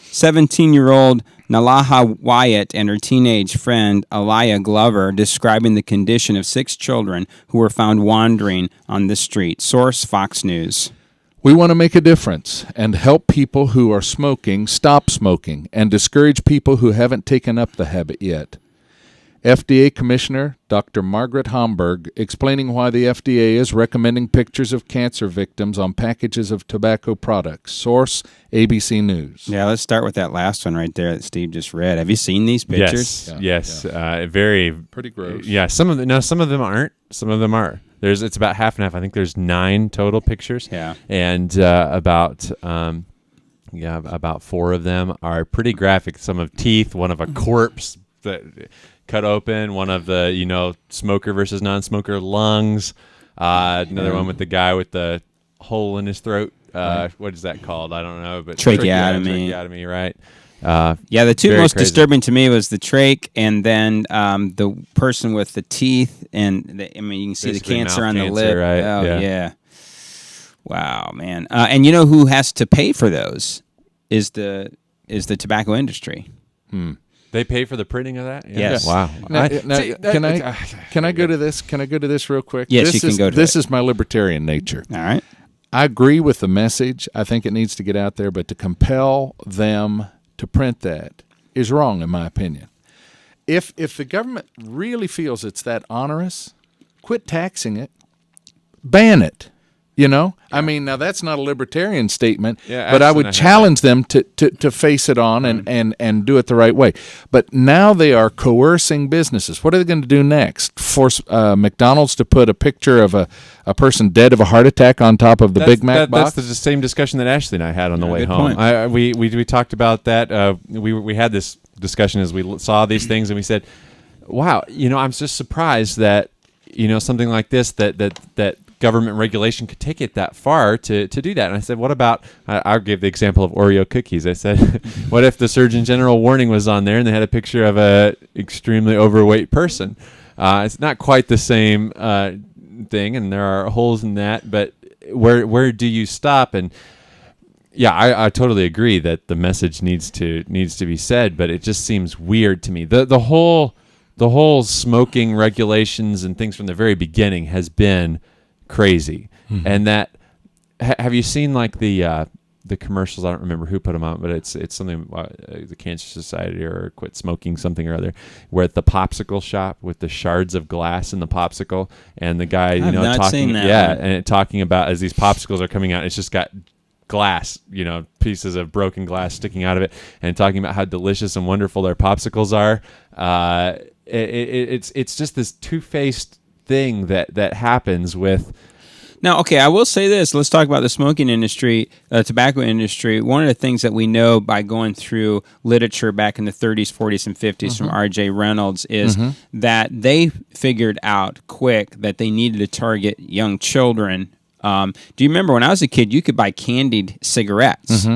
17-year-old Nalaha Wyatt and her teenage friend Aliyah Glover describing the condition of 6 children who were found wandering on the street. Source, Fox News. We want to make a difference and help people who are smoking stop smoking and discourage people who haven't taken up the habit yet. FDA Commissioner Dr. Margaret Homburg explaining why the FDA is recommending pictures of cancer victims on packages of tobacco products. Source, ABC News. Yeah, let's start with that last one right there that Steve just read. Have you seen these pictures? Yes. Very pretty gross. Yeah, some of them aren't. Some of them are. It's about half and half. I think there's 9 total pictures. Yeah. And about Yeah, about 4 of them are pretty graphic. Some of teeth, one of a corpse that cut open, one of the smoker versus non-smoker lungs, another one with the guy with the hole in his throat. What is that called? I don't know, but Tracheotomy, right? The two very most crazy. disturbing to me was the trach, and then the person with the teeth, and you can see Basically the cancer mouth on the cancer, lip. right? Oh Yeah. yeah. Wow, man. And you know who has to pay for those is the tobacco industry. They pay for the printing of that? Yeah. Yes. Wow. Can I go to this? Can I go to this real quick? Yes, you can go to this. it. Is my libertarian nature. All right. I agree with the message. I think it needs to get out there, but to compel them to print that is wrong, in my opinion. If the government really feels it's that onerous, quit taxing it, ban it. I mean, now that's not a libertarian statement, but I would challenge them to face it on and do it the right way. But now they are coercing businesses. What are they going to do next? Force McDonald's to put a picture of a person dead of a heart attack on top of the Big Mac box? That's the same discussion that Ashley and I had on the way good home. point. We talked about that. We had this discussion as we saw these things, and we said, wow, I'm just surprised that, something like this, that government regulation could take it that far to do that. And I said, what about, I'll give the example of Oreo cookies. I said, what if the Surgeon General warning was on there and they had a picture of a extremely overweight person? It's not quite the same thing, and there are holes in that, but where do you stop? And yeah, I totally agree that the message needs to be said, but it just seems weird to me. The whole smoking regulations and things from the very beginning has been crazy. And that have you seen like the commercials? I don't remember who put them out, but it's something the Cancer Society or Quit Smoking something or other, where at the popsicle shop with the shards of glass in the popsicle, and the guy I've not talking seen that one. and talking about as these popsicles are coming out, it's just got glass, pieces of broken glass sticking out of it, and talking about how delicious and wonderful their popsicles are. It's just this two-faced thing that happens with. Now, okay, I will say this. Let's talk about the smoking industry, tobacco industry. One of the things that we know by going through literature back in the 30s, 40s, and 50s from R.J. Reynolds is that they figured out quick that they needed to target young children. Do you remember when I was a kid, you could buy candied cigarettes?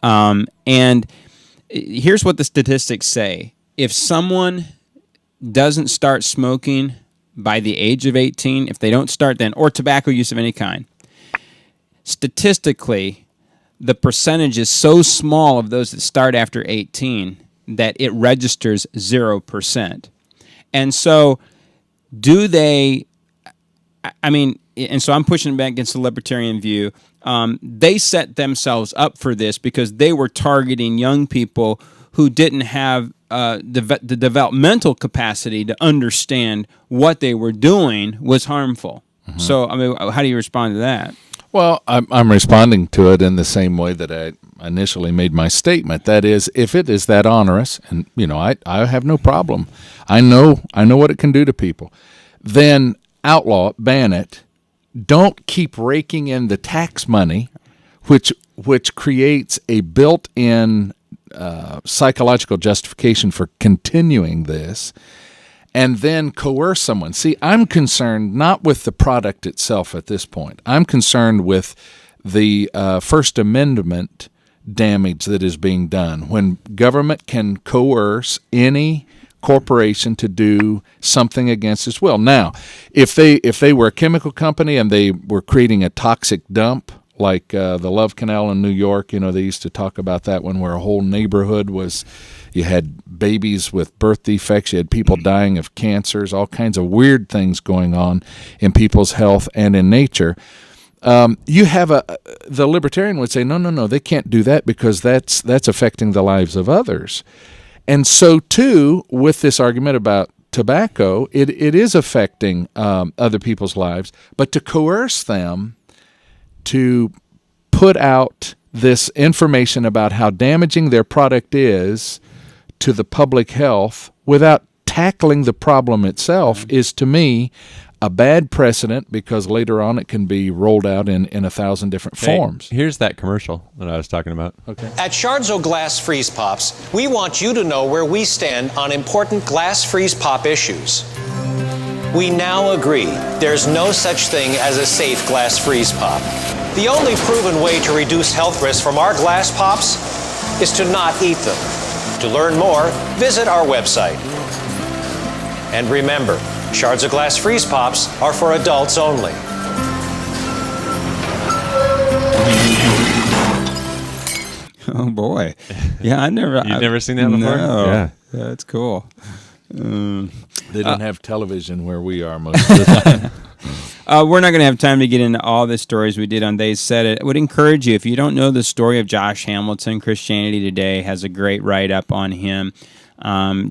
And here's what the statistics say. If someone doesn't start smoking by the age of 18, if they don't start then, or tobacco use of any kind, statistically, the percentage is so small of those that start after 18 that it registers 0%. And so do they, and so I'm pushing back against the libertarian view. They set themselves up for this because they were targeting young people who didn't have the developmental capacity to understand what they were doing was harmful. So, how do you respond to that? Well, I'm responding to it in the same way that I initially made my statement. That is, if it is that onerous, and I have no problem. I know what it can do to people. Then outlaw it, ban it. Don't keep raking in the tax money, which creates a built-in psychological justification for continuing this, and then coerce someone. See, I'm concerned not with the product itself at this point. I'm concerned with the First Amendment damage that is being done when government can coerce any corporation to do something against its will. Now, if they were a chemical company and they were creating a toxic dump, like the Love Canal in New York, they used to talk about that one, where a whole neighborhood you had babies with birth defects, you had people dying of cancers, all kinds of weird things going on in people's health and in nature. You have the libertarian would say, no, they can't do that because that's affecting the lives of others. And so, too, with this argument about tobacco, it is affecting other people's lives, but to coerce them to put out this information about how damaging their product is to the public health without tackling the problem itself is, to me, a bad precedent because later on it can be rolled out in 1,000 different forms. Here's that commercial that I was talking about. Okay. At Shardzo Glass Freeze Pops, we want you to know where we stand on important glass freeze pop issues. We now agree there's no such thing as a safe glass freeze pop. The only proven way to reduce health risks from our glass pops is to not eat them. To learn more, visit our website. And remember, Shards of Glass Freeze Pops are for adults only. Oh boy, yeah, I've never seen that before? No. Yeah, that's cool. They don't have television where we are most of the time. We're not going to have time to get into all the stories we did on They Said It. I would encourage you, if you don't know the story of Josh Hamilton, Christianity Today has a great write-up on him.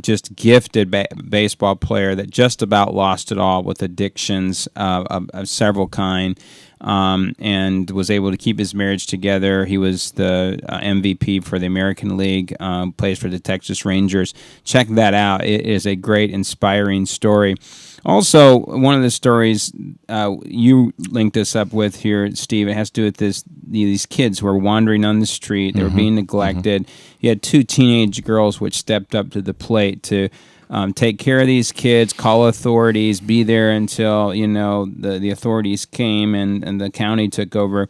Just gifted baseball player that just about lost it all with addictions of several kind, and was able to keep his marriage together. He was the MVP for the American League, plays for the Texas Rangers. Check that out. It is a great, inspiring story. Also, one of the stories you linked us up with here, Steve, it has to do with these kids who were wandering on the street. They were being neglected. You had two teenage girls which stepped up to the plate to take care of these kids, call authorities, be there until the authorities came and the county took over.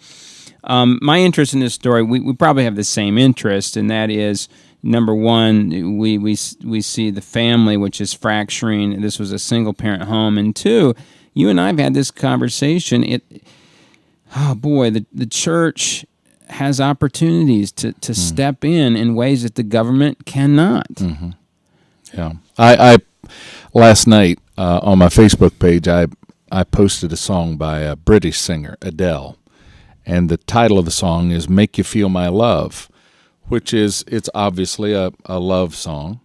My interest in this story, we probably have the same interest, and that is, number one, we see the family, which is fracturing. This was a single-parent home. And two, you and I have had this conversation. The church has opportunities to step in ways that the government cannot. Mm-hmm. Yeah. I last night on my Facebook page, I posted a song by a British singer, Adele. And the title of the song is Make You Feel My Love, it's obviously a love song.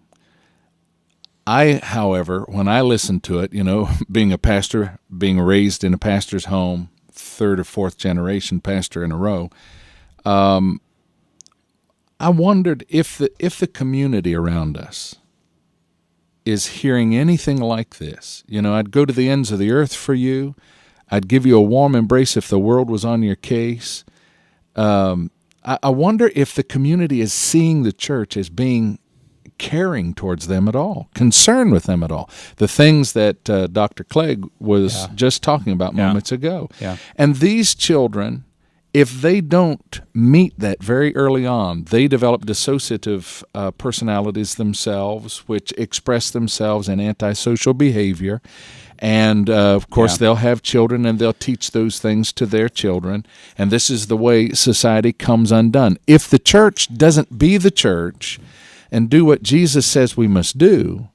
However, when I listen to it, being a pastor, being raised in a pastor's home, third or fourth generation pastor in a row, I wondered if the community around us is hearing anything like this. I'd go to the ends of the earth for you. I'd give you a warm embrace if the world was on your case. I wonder if the community is seeing the church as being caring towards them at all, concerned with them at all. The things that Dr. Clegg was just talking about moments ago. Yeah. And these children, if they don't meet that very early on, they develop dissociative personalities themselves, which express themselves in antisocial behavior. And, of course, they'll have children, and they'll teach those things to their children. And this is the way society comes undone. If the church doesn't be the church and do what Jesus says we must do,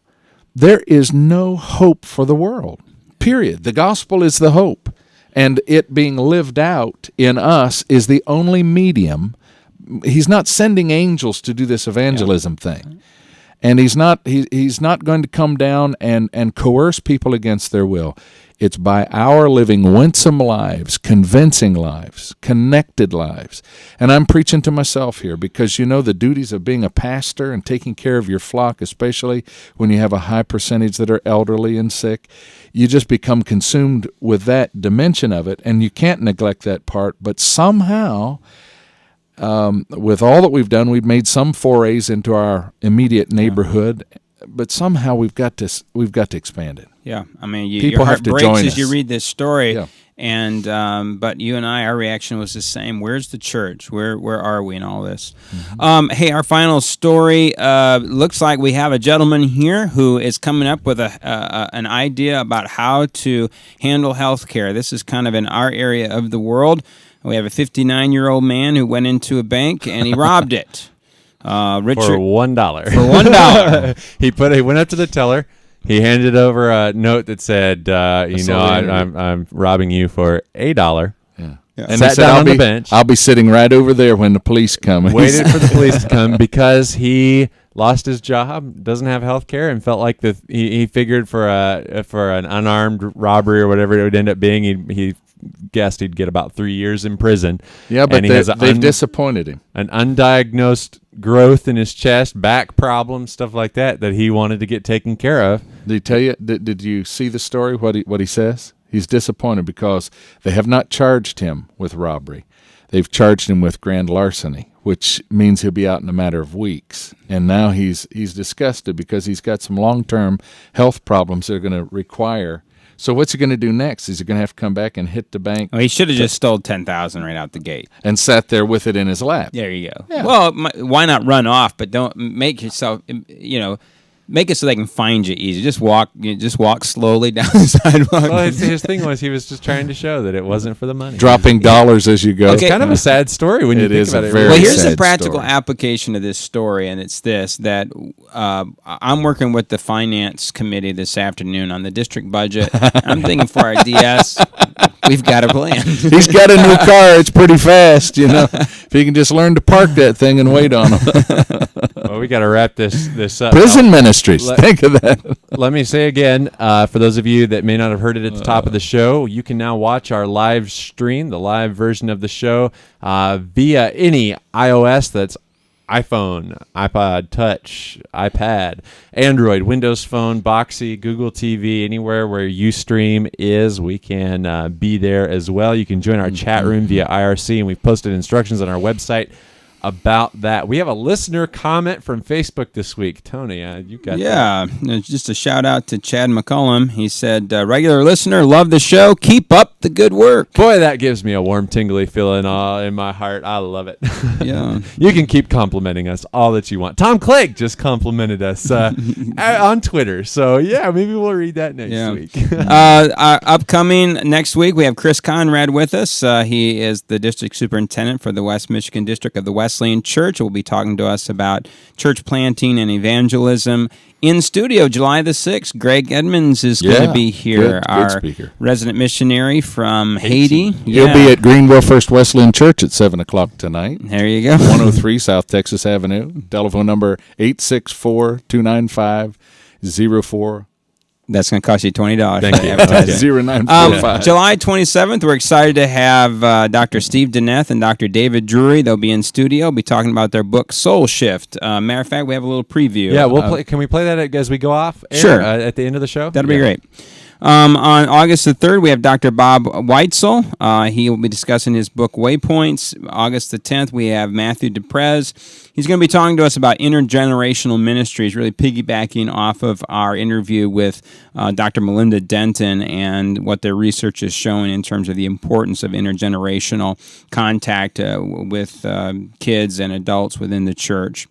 there is no hope for the world, period. The gospel is the hope. And it being lived out in us is the only medium. He's not sending angels to do this evangelism thing. And he's not going to come down and coerce people against their will. It's by our living winsome lives, convincing lives, connected lives. And I'm preaching to myself here because the duties of being a pastor and taking care of your flock, especially when you have a high percentage that are elderly and sick, you just become consumed with that dimension of it, and you can't neglect that part. But somehow, with all that we've done, we've made some forays into our immediate neighborhood, but somehow we've got to expand it. Yeah, I mean, People your heart have to breaks join as us. you read this story. Yeah. And but you and I, our reaction was the same. Where's the church? Where are we in all this? Mm-hmm. Hey, our final story looks like we have a gentleman here who is coming up with an idea about how to handle health care. This is kind of in our area of the world. We have a 59-year-old man who went into a bank and he robbed it. Richard, for $1. For $1, he went up to the teller. He handed over a note that said, I'm robbing you for $1. Yeah. And sat down on the bench. I'll be sitting right over there when the police come. Waited for the police to come because he lost his job, doesn't have health care, and felt like he figured for an unarmed robbery or whatever it would end up being, he guessed he'd get about 3 years in prison. Yeah, but they've disappointed him. An undiagnosed growth in his chest, back problems, stuff like that he wanted to get taken care of. Did he tell you? Did you see the story? What he says? He's disappointed because they have not charged him with robbery. They've charged him with grand larceny, which means he'll be out in a matter of weeks. And now he's disgusted because he's got some long-term health problems that are going to require. So what's he going to do next? Is he going to have to come back and hit the bank? Well, he should have just stole $10,000 right out the gate and sat there with it in his lap. There you go. Yeah. Well, why not run off? But don't make yourself, make it so they can find you easy. Just walk slowly down the sidewalk. Well, his thing was he was just trying to show that it wasn't for the money. Dropping dollars as you go. It's kind of a sad story when you think about it. Well, here's the practical application of this story, and it's this, that I'm working with the finance committee this afternoon on the district budget. I'm thinking for our DS, we've got a plan. He's got a new car. It's pretty fast, If he can just learn to park that thing and wait on him. Well, we got to wrap this up. Prison ministries. Think of that. Let me say again, for those of you that may not have heard it at the top of the show, you can now watch our live stream, the live version of the show, via any iOS, that's iPhone, iPod Touch, iPad, Android, Windows Phone, Boxy, Google TV, anywhere where Ustream is, we can be there as well. You can join our chat room via IRC, and we've posted instructions on our website about that. We have a listener comment from Facebook this week. Tony, you got that. Yeah, just a shout out to Chad McCullum. He said, regular listener, love the show. Keep up the good work. Boy, that gives me a warm, tingly feeling in my heart. I love it. Yeah. You can keep complimenting us all that you want. Tom Clegg just complimented us on Twitter. So, yeah, maybe we'll read that next week. Upcoming next week, we have Chris Conrad with us. He is the district superintendent for the West Michigan District of the Wesleyan Church. Will be talking to us about church planting and evangelism. In studio, July the 6th, Greg Edmonds is going to be here, good speaker. Resident missionary from Haiti. He'll be at Greenville First Wesleyan Church at 7 o'clock tonight. There you go. 103 South Texas Avenue. Telephone number 864-295-04. That's going to cost you $20. Thank you. 0945. July 27th, we're excited to have Dr. Steve Deneth and Dr. David Drury. They'll be in studio, be talking about their book, Soul Shift. Matter of fact, we have a little preview. Yeah, we'll play. Can we play that as we go off air, sure. At the end of the show? That'll be great. On August the 3rd, we have Dr. Bob Weitzel. He will be discussing his book, Waypoints. August the 10th, we have Matthew DePrez. He's going to be talking to us about intergenerational ministries, really piggybacking off of our interview with Dr. Melinda Denton and what their research is showing in terms of the importance of intergenerational contact with kids and adults within the church.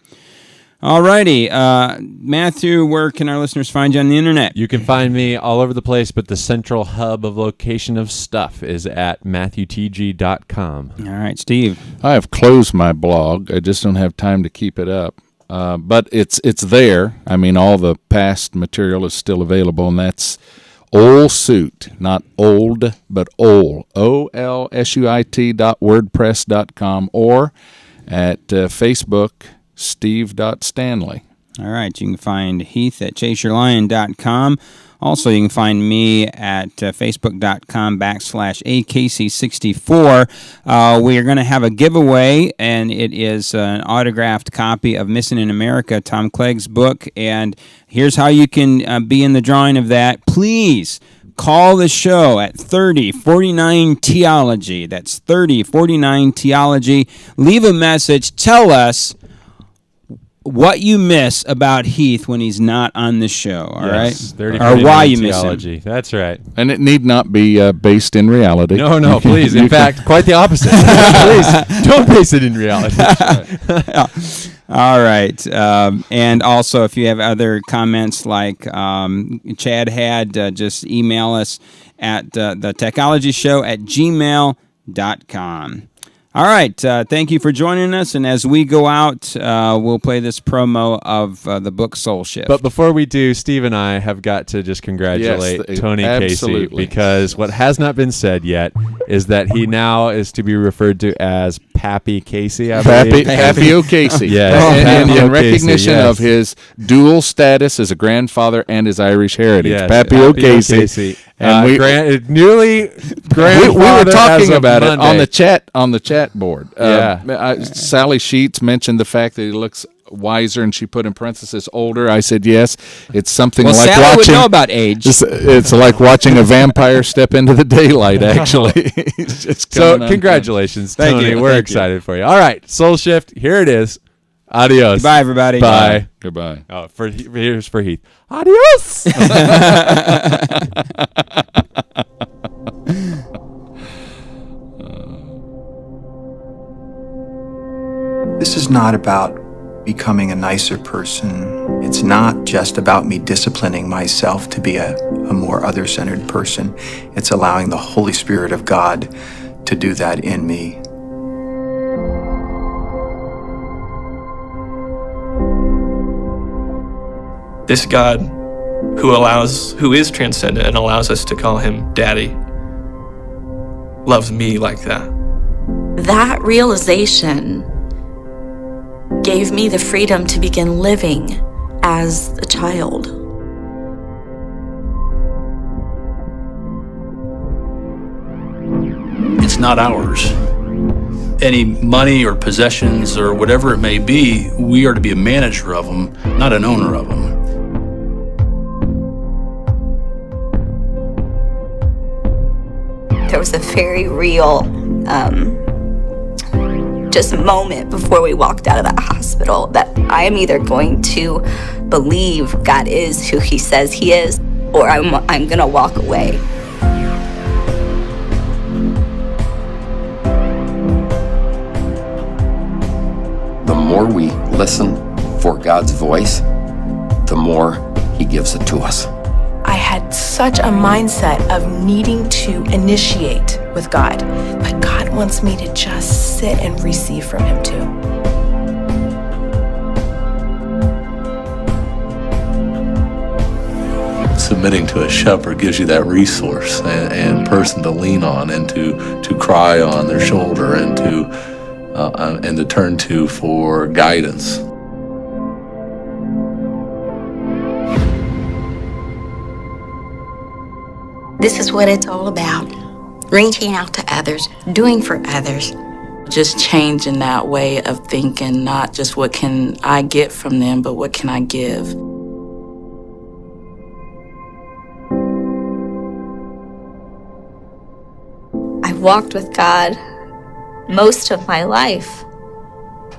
All righty. Matthew, where can our listeners find you on the internet? You can find me all over the place, but the central hub of location of stuff is at MatthewTG.com. All right, Steve. I have closed my blog. I just don't have time to keep it up. But it's there. I mean, all the past material is still available, and that's Ole Suit, not old, but Ole, OLSUIT.wordpress.com, or at Facebook, Steve.Stanley. All right. You can find Heath at chaseyourlion.com. Also, you can find me at facebook.com/AKC64. We are going to have a giveaway, and it is an autographed copy of Missing in America, Tom Clegg's book. And here's how you can be in the drawing of that. Please call the show at 3049 Theology. That's 3049 Theology. Leave a message. Tell us what you miss about Heath when he's not on the show, all right? Or why you miss him. That's right. And it need not be based in reality. No, please. In fact, quite the opposite. Please, don't base it in reality. All right. And also, if you have other comments like Chad had, just email us at the technologyshow@gmail.com. All right. Thank you for joining us. And as we go out, we'll play this promo of the book Soul Shift. But before we do, Steve and I have got to just congratulate Tony Casey, because what has not been said yet is that he now is to be referred to as Pappy Casey, I believe. Pappy O'Casey. Yes. And in recognition of his dual status as a grandfather and his Irish heritage. Yes, Pappy O'Casey. And we were talking about it on the chat board. Yeah. Sally Sheets mentioned the fact that he looks wiser, and she put in parenthesis older. I said yes. It's something Well, like Sally would watching. know about age. It's like watching a vampire step into the daylight. Actually, He's just So coming congratulations, Thank Tony. you. We're Thank excited for you. All right, Soul Shift. Here it is. Adios. Goodbye, everybody. Bye. Goodbye. Oh, here's for Heath. Adios. This is not about becoming a nicer person. It's not just about me disciplining myself to be a more other-centered person. It's allowing the Holy Spirit of God to do that in me. This God who is transcendent and allows us to call him Daddy, loves me like that. That realization gave me the freedom to begin living as a child. It's not ours. Any money or possessions or whatever it may be, we are to be a manager of them, not an owner of them. There was a very real just moment before we walked out of that hospital that I am either going to believe God is who he says he is, or I'm gonna walk away. The more we listen for God's voice, the more he gives it to us. I had such a mindset of needing to initiate with God, but God wants me to just sit and receive from him too. Submitting to a shepherd gives you that resource and person to lean on and to cry on their shoulder and to turn to for guidance. This is what it's all about. Reaching out to others, doing for others. Just changing that way of thinking, not just what can I get from them, but what can I give. I've walked with God most of my life,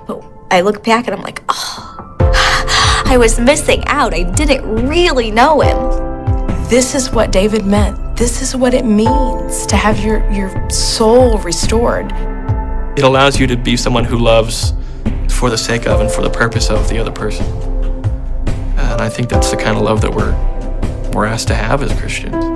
but I look back and I'm like, oh, I was missing out. I didn't really know him. This is what David meant. This is what it means to have your soul restored. It allows you to be someone who loves for the sake of and for the purpose of the other person. And I think that's the kind of love that we're asked to have as Christians.